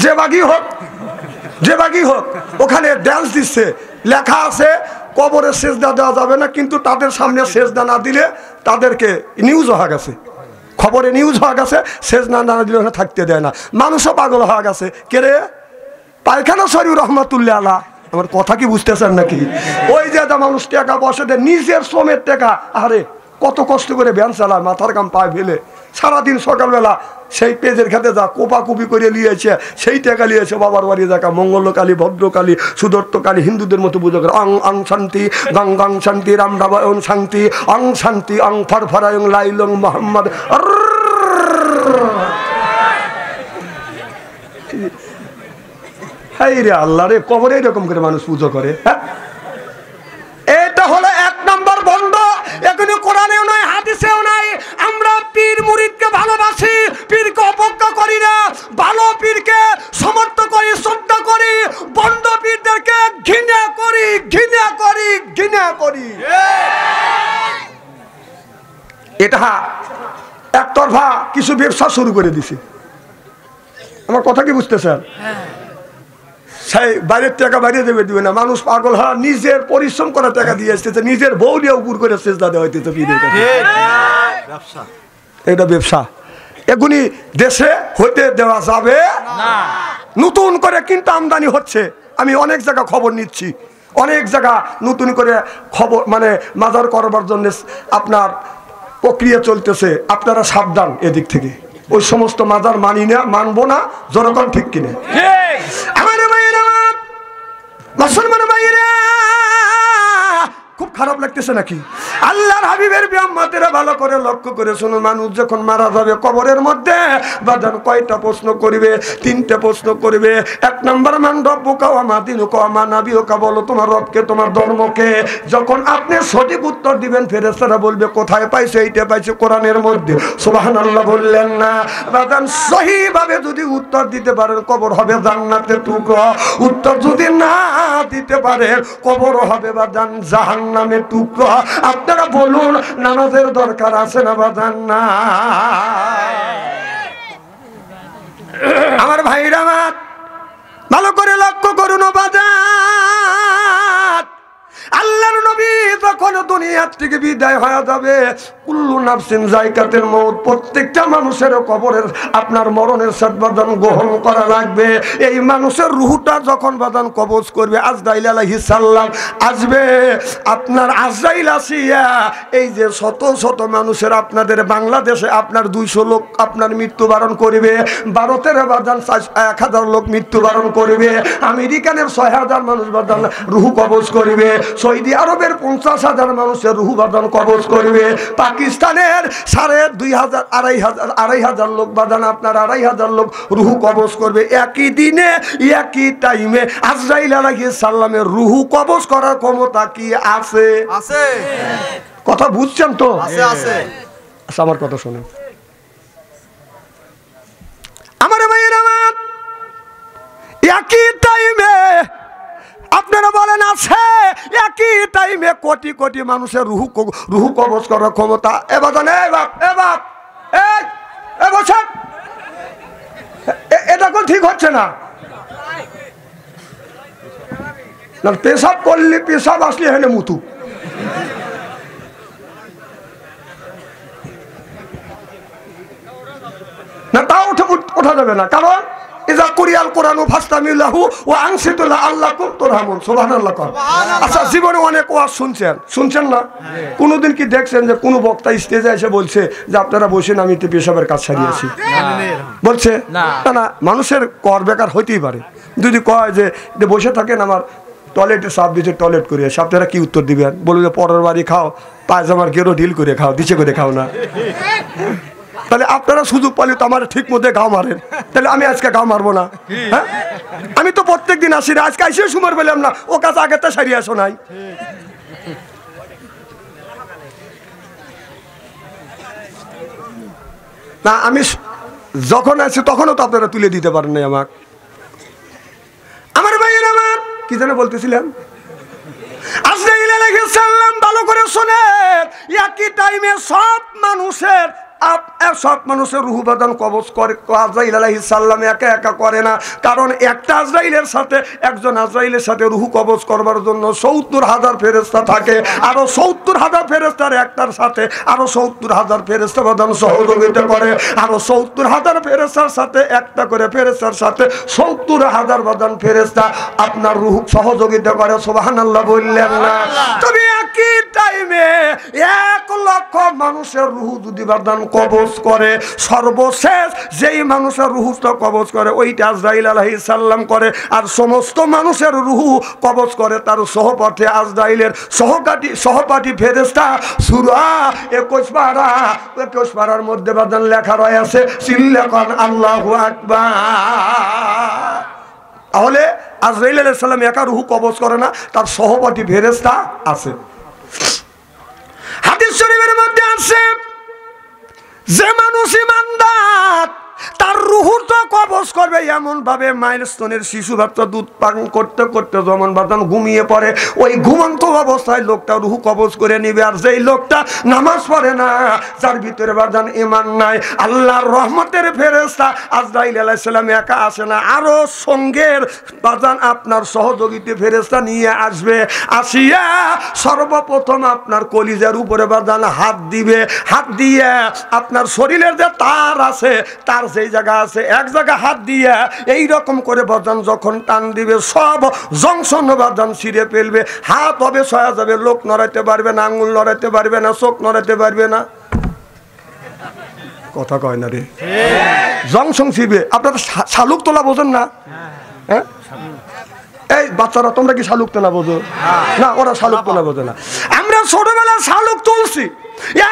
যে বাগি হোক, যে বাগি হোক, ওখানে ড্যান্স দিচ্ছে, লেখা আছে কবরে সেজদা দেওয়া যাবে না, কিন্তু তাদের সামনে সেজদা না দিলে তাদেরকে নিউজ হয়ে গেছে, খবরে নিউজ হয়ে গেছে, সেজদা না দিলে ওখানে থাকতে দেয় না। মানুষও পাগল হয়ে গেছে। কে রে? পায়খানা শরীফ রহমাতুল্লাহ আলাইহ। আমার কথা কি বুঝতেছেন নাকি? ওই যে মানুষ টাকা পয়সা দেয়, নিজের শ্রমের টাকা, আরে কত কষ্ট করে ভ্যান চালায়, মাথার কাম পায়ে ফেলে সারাদিন, সকালবেলা সেই পেজের খেতে যা কোপাকুপি করে নিয়েছে, সেই টাকা নিয়েছে বাবার বাড়ি দেখা, মঙ্গলকালী, ভদ্রকালী, সুদর্তকালী, হিন্দুদের মতো পুজো করে। অং অং শান্তি, গং গং শান্তি, রাম রাম শান্তি, অং শান্তি, অং ফরফরায়ং লাইলং মোহাম্মদ। রে আল্লাহ রে, কবরে এরকম করে মানুষ পুজো করে। এটা হলো এক নম্বর বন্ধ। এখনো কোরআনেও নাই, হাদিসেও নাই। আমরা পীর মুরিদকে ভালোবাসি, পীরকে অবজ্ঞা করি না, ভালো পীরকে সমর্থ করি, শ্রদ্ধা করি, বন্ধ পীরদেরকে ঘৃণা করি, ঘৃণা করি, ঘৃণা করি। এটা একতরফা কিছু ব্যবসা শুরু করে দিছে। আমার কথা কি বুঝতেছেন? সেই বাইরের টাকা বাইরে দেবে দিবে না, মানুষ পাগল হয়, নিজের পরিশ্রম করা টাকা দিয়ে আসতেছে, নিজের বউ দিয়ে উপর করে সেজদা দেওয়া হইতেছে পীরের কাছে। এটা ব্যবসা, এগুলি দেশে হইতে দেওয়া যাবে না। নতুন করে কিন্তু আমদানি হচ্ছে, আমি অনেক জায়গা খবর নিচ্ছি, অনেক জায়গা নতুন করে খবর মানে মাজার করবার জন্য আপনার প্রক্রিয়া চলতেছে। আপনারা সাবধান এদিক থেকে, ওই সমস্ত মাজার মানি না, মানবো না, জনগণ ঠিক কিনে। আমার মুসলমান ভাইরা খুব খারাপ লাগতেছে নাকি? আল্লাহর হাবিবের বিয়াম্মাতেরা ভালো করে লক্ষ্য করে শুনো, মানুষ যখন মারা যাবে কবরের মধ্যে বাজান কয়টা প্রশ্ন করবে? তিনটা প্রশ্ন করবে। এক নম্বর, মান রব্বুকা ওয়া মা দীনুকা ওয়া মা নাবিয়ুকা, বলো তোমার রবকে, তোমার ধর্মকে। যখন আপনি সঠিক উত্তর দিবেন, ফেরেশতারা বলবে কোথায় পাইছো? এইটা পাইছো কোরআনের মধ্যে। সুবহানাল্লাহ বললেন না বাজান? সহিভাবে যদি উত্তর দিতে পারেন, কবর হবে জান্নাতের টুকরো। উত্তর যদি না দিতে পারেন, কবর হবে বাজান জাহান্নামের টুকরো। আপনারা বলুন, নামাজের দরকার আছে না বাজান? না। আমার ভাইরা আমার ভালো করে লক্ষ্য করুন বাজান, আল্লাহর নবী যখন দুনিয়ার থেকে বিদায় হয়ে যাবে, কুল্লু নাফসিন যায়কাতুল মউত, প্রত্যেকটা মানুষের কবরের আপনার মরণের সাথে বাদান গ্রহণ করা লাগবে। এই মানুষের রূহটা যখন বাদান কবজ করবে, আজরাইল আলাইহিস সালাম আসবে। আপনার আজরাইল আসিয়া এই যে শত শত মানুষের, আপনাদের বাংলাদেশে আপনার 200 লোক আপনার মৃত্যুবরণ করবে, ভারতের বাদান 1000 লোক মৃত্যুবরণ করবে, আমেরিকানের 6000 মানুষ বাদান রূহ কবজ করবে, সৌদি আরবের 50,000 মানুষের রূহ বাদান কবজ করবে, পাকিস্তানের 2500 2500 লোক বাদান আপনার 2500 লোক রূহ কবজ করবে। একই দিনে একই টাইমে আজরাইল আলাইহিস সালামের রূহ কবজ করার ক্ষমতা কি আছে? আছে। কথা বুঝছেন তো? আছে, আছে। আচ্ছা, আমার কথা শুনুন। আমার ভাইয়ের আমার, একই টাইমে আপনারা বলেন আছে একই টাইমে কোটি কোটি মানুষের রুহু কবজ করার ক্ষমতা? বসেন, এটা কোন ঠিক হচ্ছে না। পেশাব করলে পেশাব আসলে হেলে মুতু। না তা ওঠা যাবে না, কারণ ইজা কুরিয়াল কোরআন ফাস্তামিলাহু ওয়া আনসিতুল্লাহ আল্লাকুম তুরহামুন। সুবহানাল্লাহ। আচ্ছা, জীবনে অনেক ওয়াজ শুনছেন না? কোনোদিন কি দেখছেন যে কোনো বক্তা স্টেজে এসে বলছে যে আপনারা বসেন, আমি একটু পেশাবের কাজ সারিয়ে আসি? বলছে না। না, মানুষের কর বেকার হইতেই পারে। যদি কয় যে বসে থাকেন, আমার টয়লেটে সাপ দিচ্ছে, টয়লেট করে আসে, আপনারা কি উত্তর দিবেন? বলবে যে পরের বাড়ি খাও, পায়জামার গেরো ঢিল করে খাও, দিচ্ছে করে খাও না। তাহলে আপনারা সুযোগ পালি তো আমার ঠিক মধ্যে গাও মারেন, তাহলে আমি আজকে গাও মারবো না? হ্যাঁ, আমি তো প্রত্যেক দিন আসি, আজকে এসে সুমার পেলাম না, ও কাজ আগে তো সারিয়ে আসো নাই। না, আমি যখন আছি তখনও তো আপনারা তুলে দিতে পারেন নাই আমাকে। আমার ভাইয়ের আমার কি যেন বলতেছিলাম, আজরাইল আলাইহিস সালাম, ভালো করে শোনেন, একই টাইমে সব মানুষের রূহ বাদান কবজ করে। আজরাইল আলাইহিস সালাম একা একা করে না, কারণ একটা আজরাইলের সাথে, একজন আজরাইলের সাথে রূহ কবজ করবার জন্য 70,000 ফেরেশতা থাকে, আরো 70,000 ফেরেশতার একটার সাথে আরো 70,000 ফেরেশতা বাদান সহযোগিতা করে, আরো 70,000 ফেরেশতার সাথে একটা করে ফেরেশতার সাথে 70,000 বাদান ফেরেশতা আপনার রূহ সহযোগিতা করে। সুবহানাল্লাহ বললেন না? তবে একই টাইমে 1 লক্ষ মানুষের রূহ যদি বাদান কবজ করে, সর্বশেষ যেই মানুষের রূহটা কবজ করে ওইটা আজরাইল আলাইহিস সালাম করে। আর সমস্ত মানুষের রূহ কবজ করে তার সহপাঠী আজরাইলের সহপাঠী ফেরেশতা। সূরা 21 পারার মধ্যে বাদান লেখা রয়েছে, সিল্লাকান আল্লাহু আকবার। তাহলে আজরাইল আলাইহিস সালাম একা রূহ কবজ করে না, তার সহপাঠী ফেরেশতা আছে। হাদিস শরীফের মধ্যে আছে, যে মানুষ ইমানদার তার রূহটা কবজ করবে এমন ভাবে মায়ের স্তনের শিশু বাচ্চা দুধ পান করতে করতে যেমন বাদান ঘুমিয়ে পড়ে, ওই ঘুমন্ত অবস্থায় লোকটা রূহ কবজ করে নিবে। আর যেই লোকটা নামাজ পড়ে না, যার ভিতরে বাদান ঈমান নাই, আল্লাহর রহমতের ফেরেশতা আজরাইল আলাইহিস সালাম একা আসে না, আরো সঙ্গের বাদান আপনার সহযোগিতা ফেরেশতা নিয়ে আসবে। আসিয়া সর্বপ্রথম আপনার কলিজার উপরে বাদান হাত দিবে, হাত দিয়ে আপনার শরীরের যে তার আছে, তার যেই জায়গা আছে এক জায়গা হাত দিয়ে এইরকম করে বাদান যখন টান দিবে, সব জংশন বাদান ছিঁড়ে ফেলবে। হাত হবে সয়া যাবে, লোক নড়াইতে পারবে না, আঙুল নড়াইতে পারবে না, চোখ নড়াইতে পারবে না। কথা কয় না রে, জংশন ছিঁড়বে। আপনারা শালুক তোলা বোঝেন না? হ্যাঁ, এই বাচ্চারা তোমরা কি শালুক তোলা বোঝো না? ওরা শালুক তোলা বোঝে না। আমরা ছোটবেলায় শালুক তুলছি,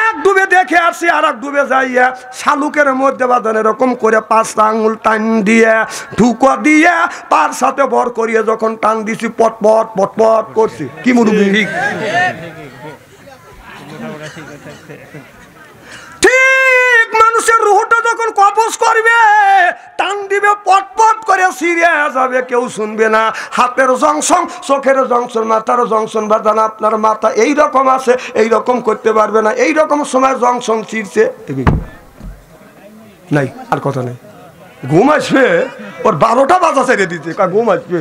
এক ডুবে দেখে আসছি, আর এক ডুবে যাইয়া শালুকের মধ্যে বাদান এরকম করে 5টা আঙুল টান দিয়ে ঢুকো দিয়ে পার সাথে ভর করিয়ে যখন টান দিছি, পটপট পটপট করছি। কি মুরুবি ঠিক মানুষের রূহটা যখন কবজ করবে, টান দিবে, পটপট করে ছিঁড়ে যাবে, কেউ শুনবে না। হাতের জংশন, চোখের জংশন, মাথার জংশন বাদান আপনার মাথা এইরকম আছে, এইরকম করতে পারবে না। এইরকম সময় জংশন ছিঁড়ছে নাই, আর কথা নেই। ঘুম আসবে, ওর 12টা বাজা ছেড়ে দিচ্ছে, ঘুম আসবে।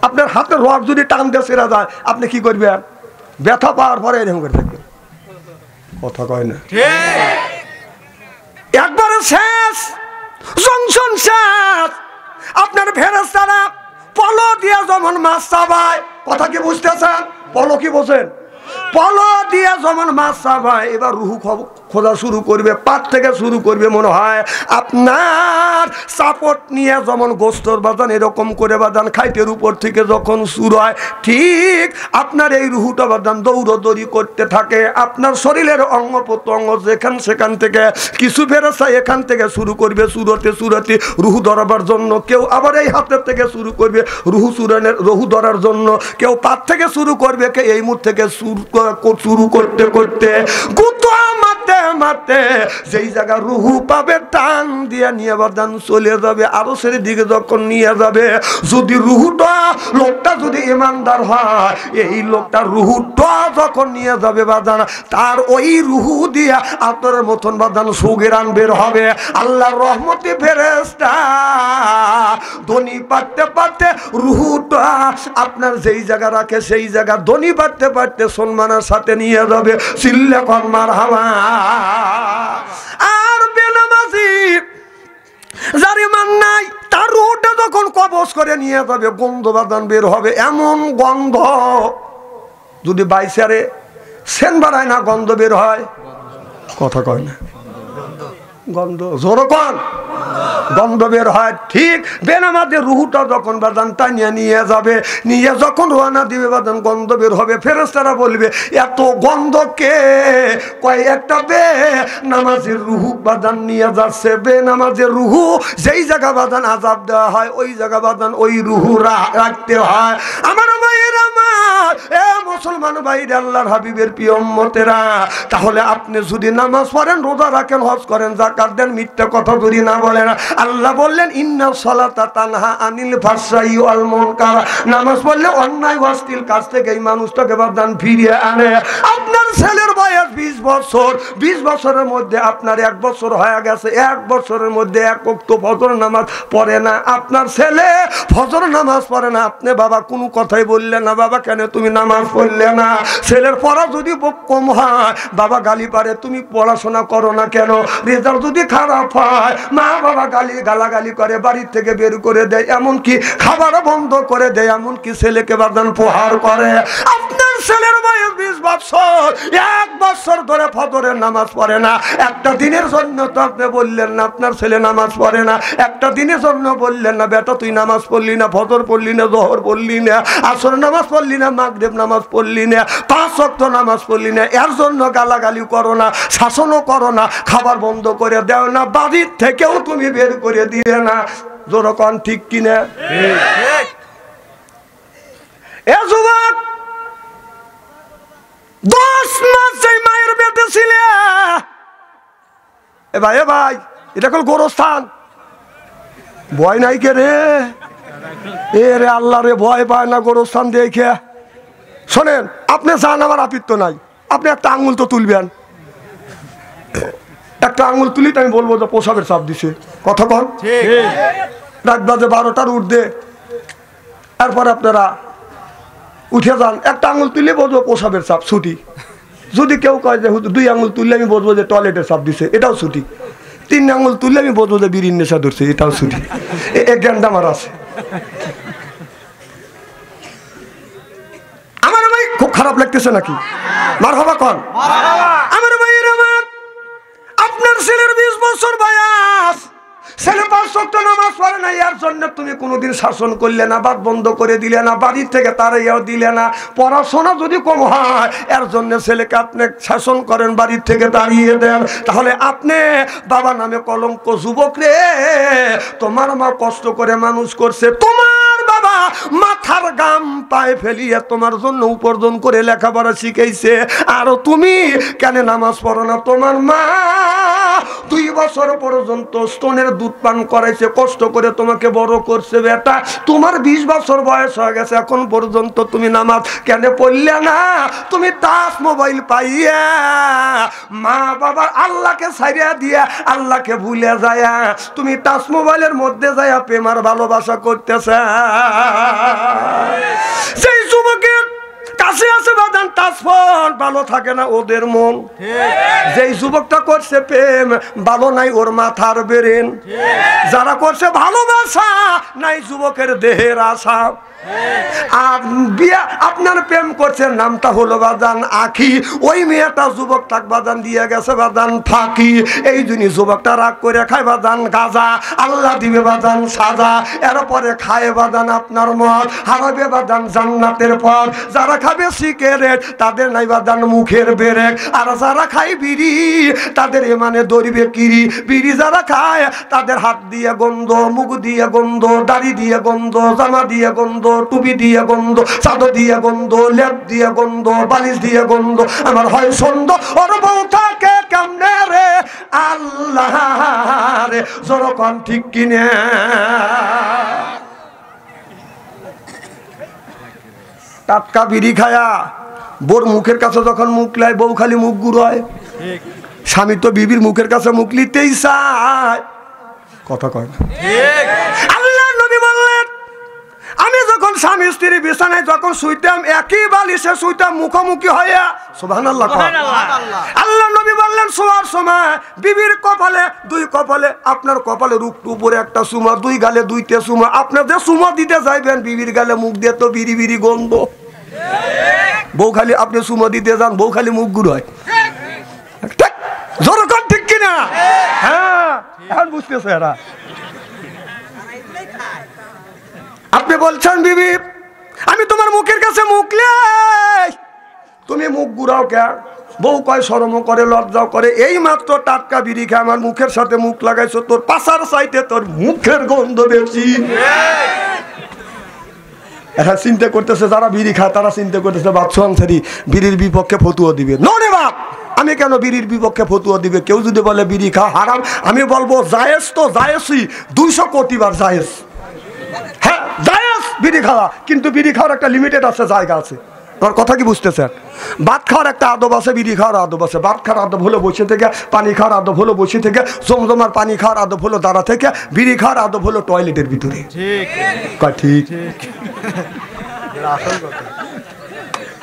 আপনার হাতের রক যদি টান দিয়ে ছেড়ে যায়, আপনি কি করবেন? ব্যথা পাওয়ার পরে এরকম করে থাকবেন। কথা কয় না? একবারে শেষ, জংশন শেষ। আপনার ফেরেশতারা পলো দিয়ে যেমন মাছ চাবায়, কথা কি বুঝতেছেন? পলো কি বোঝেন? পলো দিয়ে যেমন মাছ চাবায়, এবার রূহ খোঁজা শুরু করবে, পাট থেকে শুরু করবে। মনে হয় আপনার সাপোর্ট নিয়ে যেমন গোস্তর বাদান এরকম করে বাদান খাইতের উপর থেকে যখন শুরু হয়, ঠিক আপনার এই রূহটা বাদান দৌড়দৌড়ি করতে থাকে। আপনার শরীরের অঙ্গ প্রত্যঙ্গ যেখান সেখান থেকে কিছু ফেরেশতা এখান থেকে শুরু করবে সুরতে রূহ ধরাবার জন্য, কেউ আবার এই হাতের থেকে শুরু করবে রূহ ধরার জন্য, কেউ পাট থেকে শুরু করবে, কে এই মুখ থেকে শুরু করতে করতে গুতো মারতে মারতে যেই জায়গা রুহু পাবে টান দিয়ে নিয়ে বাদান চলে যাবে আরশের দিকে যখন নিয়ে যাবে যদি রুহুটা লোকটা যদি ইমানদার হয় এই লোকটা রুহুটা যখন নিয়ে যাবে বাদান তার ওই রুহু দিয়া আপনার মতন বাদান সুগেরান বের হবে আল্লাহর রহমতে ফেরেশতা ধনী পারতে পারতে রুহুটা আপনার যেই জায়গা রাখে সেই জায়গা ধনী পারতে পারতে সম্মানের সাথে নিয়ে যাবে চিল্লা কর মারহাবা। আর বেনামাজি যার ঈমান নাই তার রুহটা যখন কবজ করে নিয়ে যাবে গন্ধ বাদান বের হবে এমন গন্ধ যদি বাইসারে সেন বাড়ায় না গন্ধ বের হয় কথা কয় না গন্ধ জোরকন গন্ধ বের হয় ঠিক বেনামাজের রুহুটা যখন বাদান টানিয়ে নিয়ে যাবে নিয়ে যখন রওনা দিবে বাদান গন্ধ বের হবে ফেরেশতারা বলবে এত গন্ধ কে কয় একটা বে নামাজের রুহু বাদান নিয়ে যাচ্ছে বেনামাজের রুহু যেই জায়গা বাদান আযাব দেওয়া হয় ওই জায়গা বাদান ওই রুহু রাখতে হয়। আমার ভাইয়ের আমার এ মুসলমান ভাইরা আল্লাহর হাবিবের প্রিয় উম্মতেরা তাহলে আপনি যদি নামাজ পড়েন রোজা রাখেন হজ করেন যাকাত দেন মিথ্যা কথা যদি না বলেন আল্লাহ বললেন ইন্নাস সালাতা তানহা আনিল ফাহশাই ওয়াল মুনকার নামাজ পড়লে অন্যায় অশ্লীল কাজ থেকে এই মানুষটাকে বাদান ফিরিয়ে আনে। আপনার ছেলের বয়স 20 বছর 20 বছরের মধ্যে আপনার 1 বছর হয়ে গেছে 1 বছরের মধ্যে এক ওয়াক্ত ফজর নামাজ পড়ে না আপনার ছেলে ফজর নামাজ পড়ে না আপনি বাবা কোনো কথাই বললেন না বাবা কেন তুমি নামাজ পড়লে না ছেলের পড়া যদি কম হয় বাবা গালি পারে তুমি পড়াশোনা করো না কেন রেজাল্ট যদি খারাপ হয় মা বাবা গালাগালি করে বাড়ি থেকে বের করে দেয় এমনকি খাবার বন্ধ করে দেয় এমনকি ছেলেকে বাদান প্রহার করে। আপনার ছেলের বয়স 20 বছর 1 বছর ধরে ফজরের নামাজ পড়ে না একটা দিনের জন্য তো আপনি বললেন না আপনার ছেলে নামাজ পড়ে না একটা দিনের জন্য বললেন না বেটা তুই নামাজ পড়লি না ফজর পড়লি না যোহর পড়লি না আসর নামাজ পড়লি না মাগরিব নামাজ পড়লি না 5 ওয়াক্ত নামাজ পড়লি না এর জন্য গালাগালি করো না শাসনও করো না খাবার বন্ধ করে দাও না বাড়ির থেকেও তুমি বের করে দিলে না জোরকন ঠিক কিনা ঠিক এ যুবক 10 মাস যেই মায়ের পেটে ছিলে এ ভাই এটা কোন গোরস্থান ভয় নাই কে রে এ রে আল্লাহ রে ভয় পায় না গোরস্থান দেখে শোনেন আপনি যান আমার আপিত্য নাই আপনি একটা আঙুল তো তুলবেন একটা আঙুল তুলি তো আমি বলবো যে পোশাকের চাপ দিছে কথা কন রাত বাজে 12টার ঊর্ধ্বে এরপর আপনারা উঠে যান একটা আঙুল তুললে বলবো পোশাকের চাপ ছুটি যদি কেউ কয় যে 2 আঙুল তুললে আমি বলবো যে টয়লেটের চাপ দিছে এটাও ছুটি 3 আঙুল তুললে আমি বলবো যে বিড়ির নেশা ধরছে এটাও ছুটি এক ঘন্টা আমার আছে। আমার ভাই খুব খারাপ লাগতেছে নাকি মারহাবা কন আমার ভাইয়ের আমার আপনার ছেলের 20 বছর বয়স ছেলে 5 ওয়াক্ত নামাজ পড়ে না এর জন্য তুমি কোনোদিন শাসন করলে না বাদ বন্ধ করে দিলে না বাড়ি থেকে তাড়াইয়াও দিলে না পড়াশোনা যদি কম হয় এর জন্য ছেলেকে আপনি শাসন করেন বাড়ি থেকে তাড়িয়ে দেন তাহলে আপনি বাবা নামে কলঙ্ক যুবক রে তোমার মা কষ্ট করে মানুষ করছে তোমার বাবা মাথার গাম পায়ে ফেলিয়ে তোমার জন্য উপার্জন করে লেখাপড়া শিখাইছে আর তুমি কেন নামাজ পড়ো না তোমার মা 2 বছর পর্যন্ত স্তনের দুধ পান করাইছে কষ্ট করে তোমাকে বড় করছে বেটা তোমার 20 বছর বয়স হয়ে গেছে এখন পর্যন্ত তুমি নামাজ কেন পড়লে না তুমি টাচ মোবাইল পাইয়া মা বাবা আল্লাহকে ছাইড়া দিয়া আল্লাহকে ভুলে যায় তুমি টাচ মোবাইলের মধ্যে যায় প্রেম আর ভালোবাসা করতেছে সেই যুবকের কাছে আছে বাদান টাচ ফোন ভালো থাকে না ওদের মন যেই যুবকটা করছে প্রেম ভালো নাই ওর মাথার বেরেন যারা করছে ভালোবাসা নাই যুবকের দেহের আশা আর বিয়া আপনার প্রেম করছে নামটা হলো বাদান আখি ওই মেয়েটা যুবক তাক বাদান দিয়ে গেছে বাদান ফাঁকি এই জন্য যুবকটা রাগ করে খায় বাদান গাজা আল্লাহ দিবে বাদান সাজা এরপরে খায় বাদান আপনার মদ হারাবে বাদান জান্নাতের পর যারা খাবে সিগারেট তাদের নাই বাদান মুখের বেরেক আর যারা খায় বিড়ি তাদের মানে দরিবে কিরি বিড়ি যারা খায় তাদের হাত দিয়ে গন্ধ মুখ দিয়ে গন্ধ দাড়ি দিয়ে গন্ধ জামা দিয়ে গন্ধ টুপি দিয়ে গন্ধ চাদর দিয়ে গন্ধ লেপ দিয়ে গন্ধ বালিশ দিয়ে গন্ধ আমার হয় সন্দেহ ওর বউ থাকে কেমনে রে আল্লাহ রে, যখন ঠিক কিনে টাটকা বিড়ি খায়া বোর মুখের কাছে যখন মুখ লাই, বউ খালি মুখ গুড়ায়। স্বামী তো বিবির মুখের কাছে মুখ লিতেই চায়, কথা কয় না। আল্লাহ নবী বললেন, আমি যখন স্বামী স্ত্রী বিছানায় যখন শুইতাম, একই বালিশে শুইতাম মুখোমুখি হইয়া। সুবহানাল্লাহ। আল্লাহ নবী বললেন, শোয়ার সময় বিবির কপালে, দুই কপালে, আপনার কপালের উপরে একটা সুমা, দুই গালে দুইটা সুমা। আপনার যে সুমা দিতে যাইবেন বিবির গালে মুখ দিয়ে তো বিড়ি বিড়ি গন্ধ। বউ খালি আপনি সুমা দিতে যান, বউ খালি মুখ গুড়ায়। জোরকন ঠিক কিনা? হ্যাঁ, এখন বুঝতেছে এরা। আপনি বলছেন বিবি আমি তোমার মুখের কাছে মুখ লাই, তুমি মুখ গুড়াও কে? বউ কয় শরম করে, লজ্জাও করে। এই মাত্র টাটকা বিড়ি খেয়ে আমার মুখের সাথে মুখ লাগাইছো, তোর পাশার চাইতে তোর মুখের গন্ধ বেশি। এখন চিন্তা করতেছে যারা বিড়ি খায়, তারা চিন্তা করতেছে বাচ্চু আনসারি বিড়ির বিপক্ষে ফতুয়া দিবে। নে বাপ, আমি কেন বিড়ির বিপক্ষে ফতুয়া দিবে? কেউ যদি বলে বিড়ি খাওয়া হারাম, আমি বলবো জায়েজ তো জায়েজই, 200 কোটি বার জায়েজ। হ্যাঁ জায়েজ বিড়ি খাওয়া, কিন্তু বিড়ি খাওয়ার একটা লিমিটেড আছে, জায়গা আছে। আমার কথা কি বুঝতেছেন? ভাত খাওয়ার একটা আদব আছে, বিড়ি খাওয়ার আদব আছে। ভাত খাওয়ার আদব হলো বসে থেকে, পানি খাওয়ার আদব হলো বসে থেকে, জমজমার পানি খাওয়ার আদব হলো দাঁড়া থেকে, বিড়ি খাওয়ার আদব হলো টয়লেটের ভিতরে। ঠিক।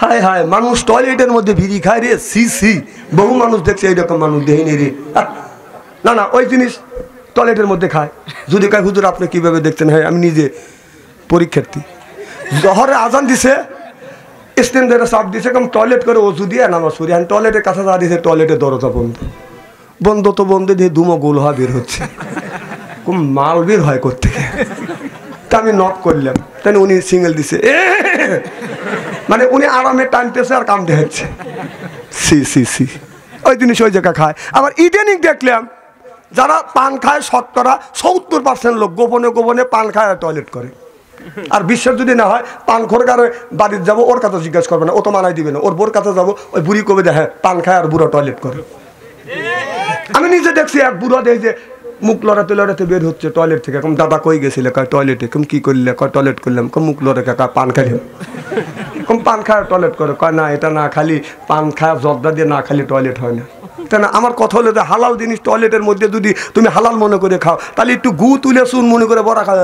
হায় হায়, মানুষ টয়লেটের মধ্যে বিড়ি খায় রে, সি সি। বহু মানুষ দেখছে এইরকম মানুষ দেখিনি রে। না না, ওই জিনিস টয়লেটের মধ্যে খায়। যদি কয় হুজুর আপনি কিভাবে দেখতেন? হ্যাঁ, আমি নিজে পরীক্ষার্থী। জহরে আজান দিছে, স্ট্যান্ডারে চাপ দিছে, কম টয়লেট করে ওষুধ দিয়ে নামাজ পড়ি। আমি টয়লেটের কাছে যা দিছে, টয়লেটের দরজা বন্ধ। বন্ধ তো বন্ধ দিয়ে ধুমো গোল হওয়া বের হচ্ছে, খুব মাল বের হয় করতে। তা আমি নক করলাম, তাই উনি সিঙ্গেল দিছে, মানে উনি আরামে টানতেছে আর কাম দেখাচ্ছে। সি সি সি, ওই জিনিস ওই জায়গা খায়। আবার ইদানিং দেখলাম যারা পান খায়, শতকরা 70% লোক গোপনে গোপনে পান খায় আর টয়লেট করে। আর বিশ্বাস যদি না হয়, পান খোরকার বাড়ির যাবো, ওর কাছে জিজ্ঞাসা করবে না, ও তো মানাই দিবে না। ওর বোর কাছে যাবো, ওই বুড়ি কবে দেখে পান খায় আর বুড়ো টয়লেট করে। আমি নিজে দেখছি এক বুড়ো দেখি যে মুখ লড়াতে লড়াতে বের হচ্ছে টয়লেট থেকে। কম দাদা কই গেছিলে? কয় টয়লেটে। কম কি করলে? কয় টয়লেট করলাম। কম মুখ লড়ে কা পান খাইলাম। কম পান খায় টয়লেট করে? কয় না, এটা না খালি পান খায় জর্দা দিয়ে না খালি টয়লেট হয় না। তাই না? আমার কথা হলো যে হালাল জিনিস টয়লেটের মধ্যে যদি তুমি হালাল মনে করে খাও, তাহলে একটু গু তুলে চুন মনে করে বড়া খাও।